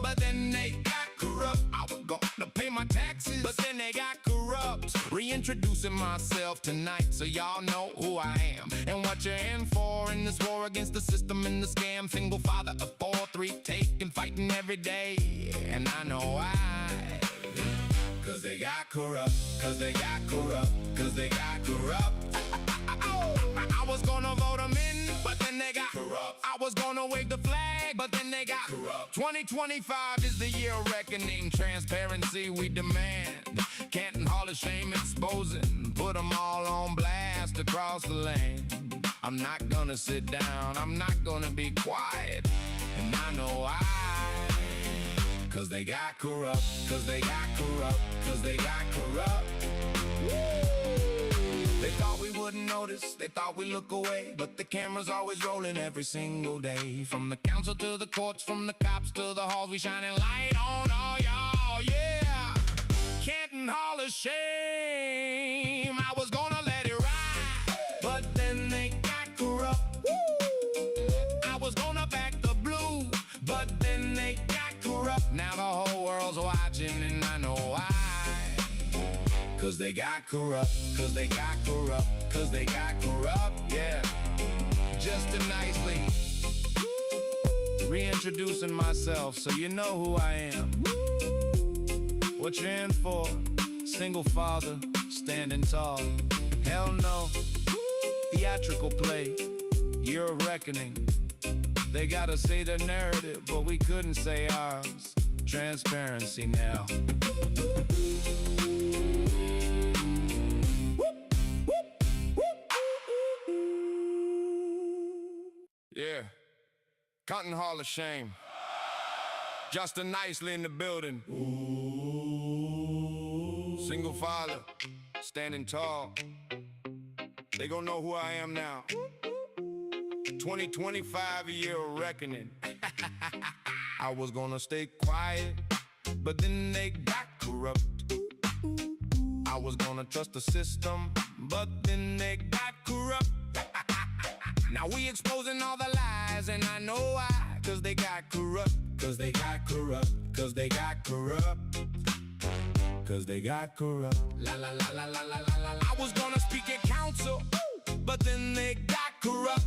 but then they got corrupt. I was gonna pay my taxes, but then they got corrupt. Reintroducing myself tonight so y'all know who I am and what you're in for in this war against the system and the scam. Single father of 4, 3, taking, fighting every day, and I know why. Cause they got corrupt, cause they got corrupt, cause they got corrupt. I was gonna vote them in, but then they got corrupt. I was gonna wave the flag, but then they got corrupt. 2025 is the year of reckoning. Transparency we demand. Canton Hall of Shame exposing. Put them all on blast across the land. I'm not gonna sit down, I'm not gonna be quiet. And I know why. Cause they got corrupt, cause they got corrupt, cause they got corrupt. They thought we wouldn't notice, they thought we'd look away, but the camera's always rolling every single day. From the council to the courts, from the cops to the halls, we shining light on all y'all, yeah. Canton Hall of Shame, I was gonna let it ride, but then they got corrupt. I was gonna back the blue, but then they got corrupt. Now the whole world's watching and I know why. Cause they got corrupt, cause they got corrupt, cause they got corrupt, yeah. Just to nicely reintroducing myself so you know who I am. What you're in for, single father, standing tall. Hell no, theatrical play, year of reckoning. They gotta say their narrative, but we couldn't say ours. Transparency now. Yeah. Canton Hall of Shame. Justin Nicely in the building. Single father, standing tall. They gon' know who I am now. 2025, a year of reckoning. I was gonna stay quiet, but then they got corrupt. I was gonna trust the system, but then they got corrupt. Now we exposing all the lies, and I know why. Cause they got corrupt. Cause they got corrupt. Cause they got corrupt. Cause they got corrupt. La la la la la la la la. I was gonna speak at council, but then they got corrupt.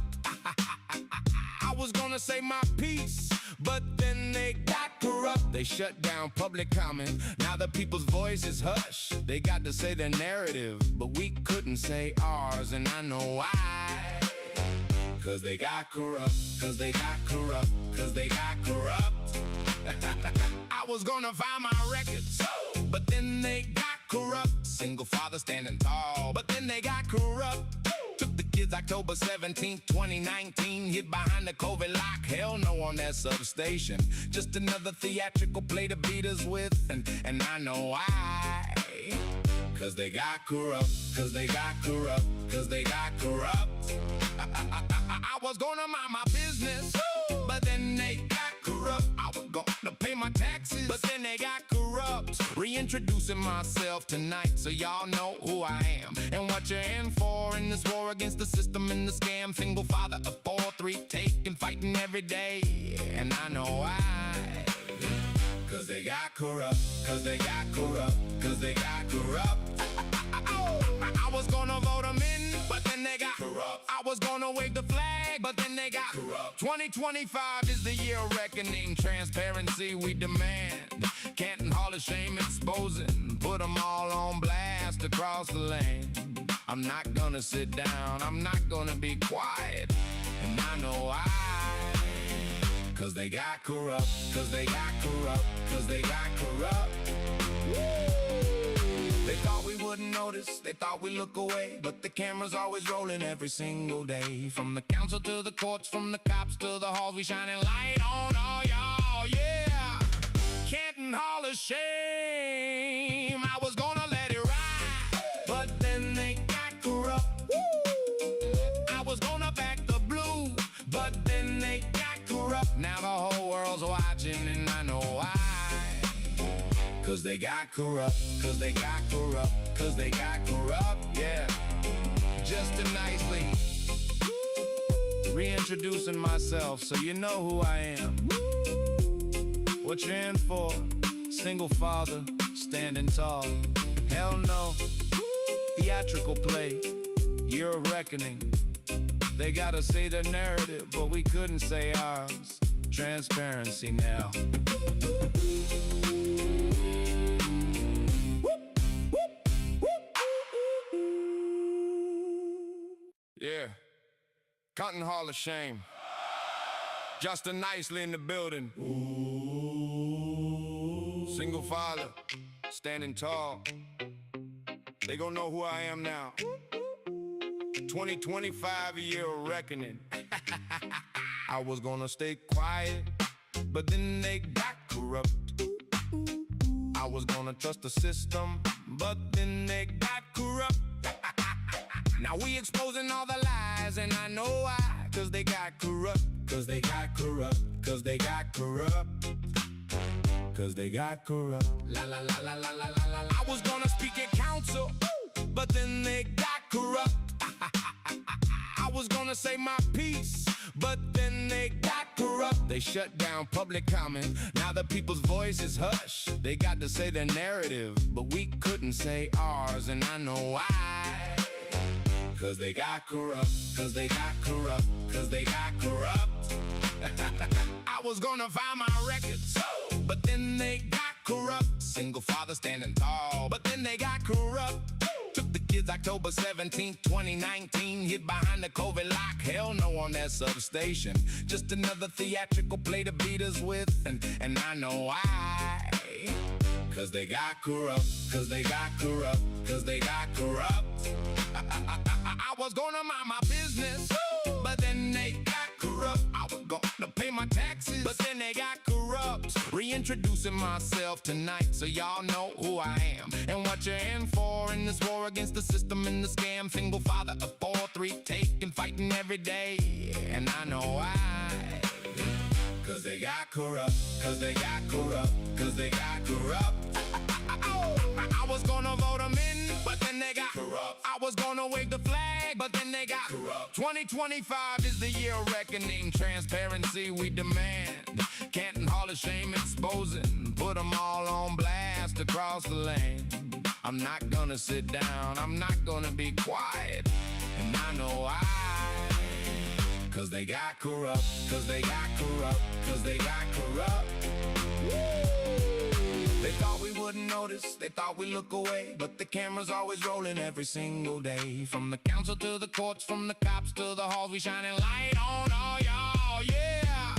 I was gonna say my piece, but then they got corrupt. They shut down public comment. Now the people's voice is hushed. They got to say their narrative, but we couldn't say ours, and I know why. Cause they got corrupt. Cause they got corrupt. Cause they got corrupt. I was gonna find my records, but then they got corrupt. Single father standing tall, but then they got corrupt. Took the kids October 17th, 2019. Hid behind the COVID lock, hell no on that substation. Just another theatrical play to beat us with, and I know why. Cause they got corrupt. Cause they got corrupt. Cause they got corrupt. I was gonna mind my business, but then they got corrupt. I was gonna pay my taxes, but then they got corrupt. Reintroducing myself tonight so y'all know who I am and what you're in for in this war against the system and the scam. Single father of 4, 3, taking, fighting every day, and I know why. Cause they got corrupt. Cause they got corrupt. Cause they got corrupt. I was gonna vote them in, but then they got corrupt. I was gonna wave the flag, but then they got corrupt. 2025 is the year of reckoning. Transparency we demand. Canton Hall of Shame exposing. Put them all on blast across the land. I'm not gonna sit down, I'm not gonna be quiet, and I know why. Cause they got corrupt. Cause they got corrupt. Cause they got corrupt. They thought we wouldn't notice, they thought we look away, but the camera's always rolling every single day. From the council to the courts, from the cops to the halls, we shining light on all y'all, yeah. Canton Hall of Shame. I was gonna let it ride, but then they got corrupt. I was gonna back the blue, but then they got corrupt. Now the whole world's watching, and I know why. Cause they got corrupt. Cause they got corrupt. Cause they got corrupt, yeah. Justin Nicely, reintroducing myself so you know who I am. What you're in for? Single father, standing tall. Hell no, theatrical play, year of reckoning. They gotta say their narrative, but we couldn't say ours. Transparency now. Yeah, Canton Hall of Shame. Justin Nicely in the building. Single father, standing tall. They gon' know who I am now. 2025, a year of reckoning. I was gonna stay quiet, but then they got corrupt. I was gonna trust the system, but then they got corrupt. Now we exposing all the lies, and I know why. Cause they got corrupt. Cause they got corrupt. Cause they got corrupt. Cause they got corrupt. La la la la la la la la. I was gonna speak at council, but then they got corrupt. I was gonna say my piece, but then they got corrupt. They shut down public comment. Now the people's voice is hushed. They got to say their narrative, but we couldn't say ours, and I know why. Cause they got corrupt. Cause they got corrupt. Cause they got corrupt. I was gonna find my records, but then they got corrupt. Single father standing tall, but then they got corrupt. Took the kids October 17th, 2019. Hid behind the COVID lock, hell no on that substation. Just another theatrical play to beat us with, and I know why. Cause they got corrupt. Cause they got corrupt. Cause they got corrupt. I was gonna mind my business, but then they got corrupt. I was gonna pay my taxes, but then they got corrupt. Reintroducing myself tonight so y'all know who I am and what you're in for in this war against the system and the scam. Single father of 4, 3, taking, fighting every day, and I know why. Cause they got corrupt, cause they got corrupt, cause they got corrupt. I was gonna vote them in, but then they got corrupt. I was gonna wave the flag, but then they got corrupt. 2025 is the year of reckoning. Transparency we demand. Canton Hall of Shame exposing. Put them all on blast across the land. I'm not gonna sit down, I'm not gonna be quiet. And I know why. Cause they got corrupt, cause they got corrupt, cause they got corrupt. They thought we wouldn't notice, they thought we'd look away, but the camera's always rolling every single day. From the council to the courts, from the cops to the halls, we shining light on all y'all, yeah.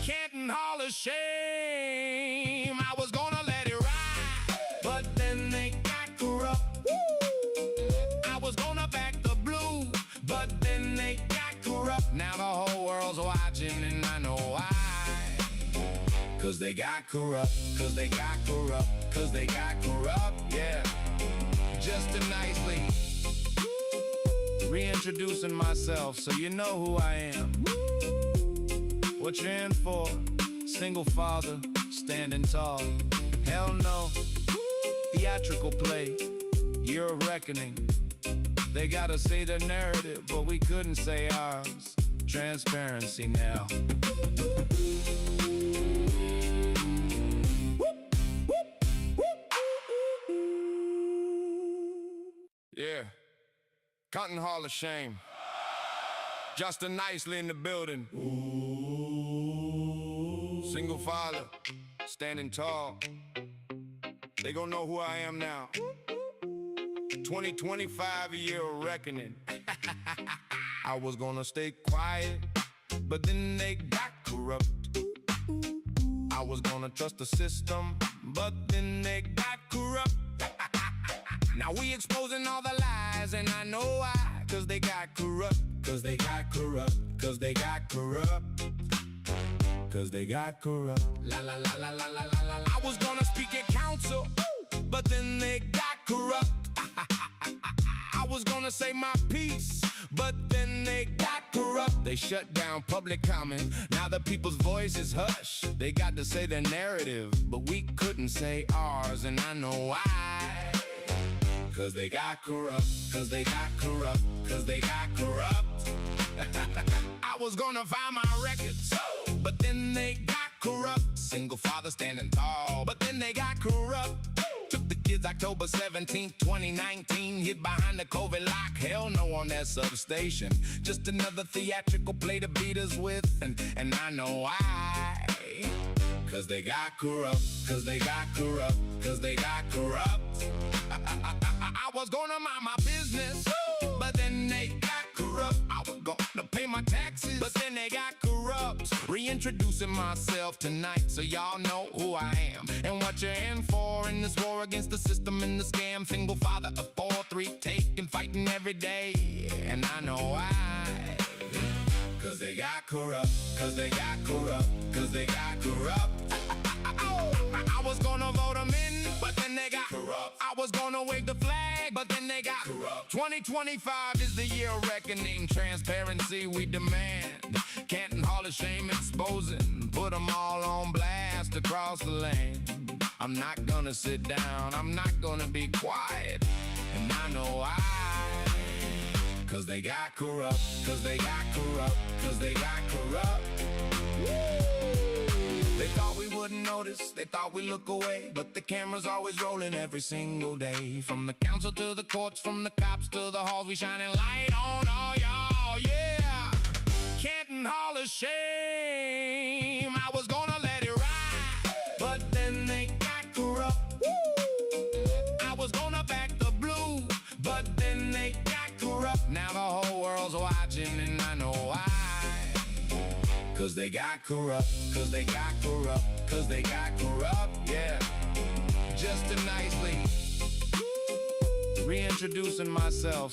Canton Hall of Shame, I was gonna let it ride, but then they got corrupt. I was gonna back the blue, but then they got corrupt. Now the whole world's watching and I know why. Cause they got corrupt, cause they got corrupt, cause they got corrupt, yeah. Just to nicely reintroducing myself so you know who I am. What you're in for, single father, standing tall. Hell no, theatrical play, year of reckoning. They gotta say their narrative, but we couldn't say ours. Transparency now. Yeah, Canton Hall of Shame. Just a nicely in the building. Single father, standing tall. They gon' know who I am now. 2025, a year of reckoning. I was gonna stay quiet, but then they got corrupt. I was gonna trust the system, but then they got corrupt. Now we exposing all the lies, and I know why. Cause they got corrupt, cause they got corrupt, cause they got corrupt, cause they got corrupt. La la la la la la la la. I was gonna speak at council, but then they got corrupt. I was gonna say my piece, but then they got corrupt. They shut down public comment, now the people's voice is hushed. They got to say their narrative, but we couldn't say ours, and I know why. Cause they got corrupt, cause they got corrupt, cause they got corrupt. I was gonna find my records, but then they got corrupt. Single father standing tall, but then they got corrupt. Took the kids October 17th, 2019, hid behind the COVID lock. Hell no on that substation. Just another theatrical play to beat us with, and I know why. Cause they got corrupt, cause they got corrupt, cause they got corrupt. I was gonna mind my business, but then they got corrupt. I was gonna pay my taxes, but then they got corrupt. Reintroducing myself tonight so y'all know who I am and what you're in for in this war against the system and the scam. Single father of 4, 3, taking, fighting every day, and I know why. Cause they got corrupt, cause they got corrupt, cause they got corrupt. I was gonna vote them in, but then they got corrupt. I was gonna wave the flag, but then they got corrupt. 2025 is the year of reckoning. Transparency we demand. Canton Hall of Shame exposing. Put them all on blast across the land. I'm not gonna sit down, I'm not gonna be quiet. And I know why. Cause they got corrupt, cause they got corrupt, cause they got corrupt. They thought we wouldn't notice, they thought we'd look away, but the camera's always rolling every single day. From the council to the courts, from the cops to the halls, we shining light on all y'all, yeah. Canton Hall of Shame, I was gonna let it ride, but then they got corrupt. I was gonna back the blue, but then they got corrupt. Now the whole world's watching and I know why. Cause they got corrupt, cause they got corrupt, cause they got corrupt, yeah. Just to nicely reintroducing myself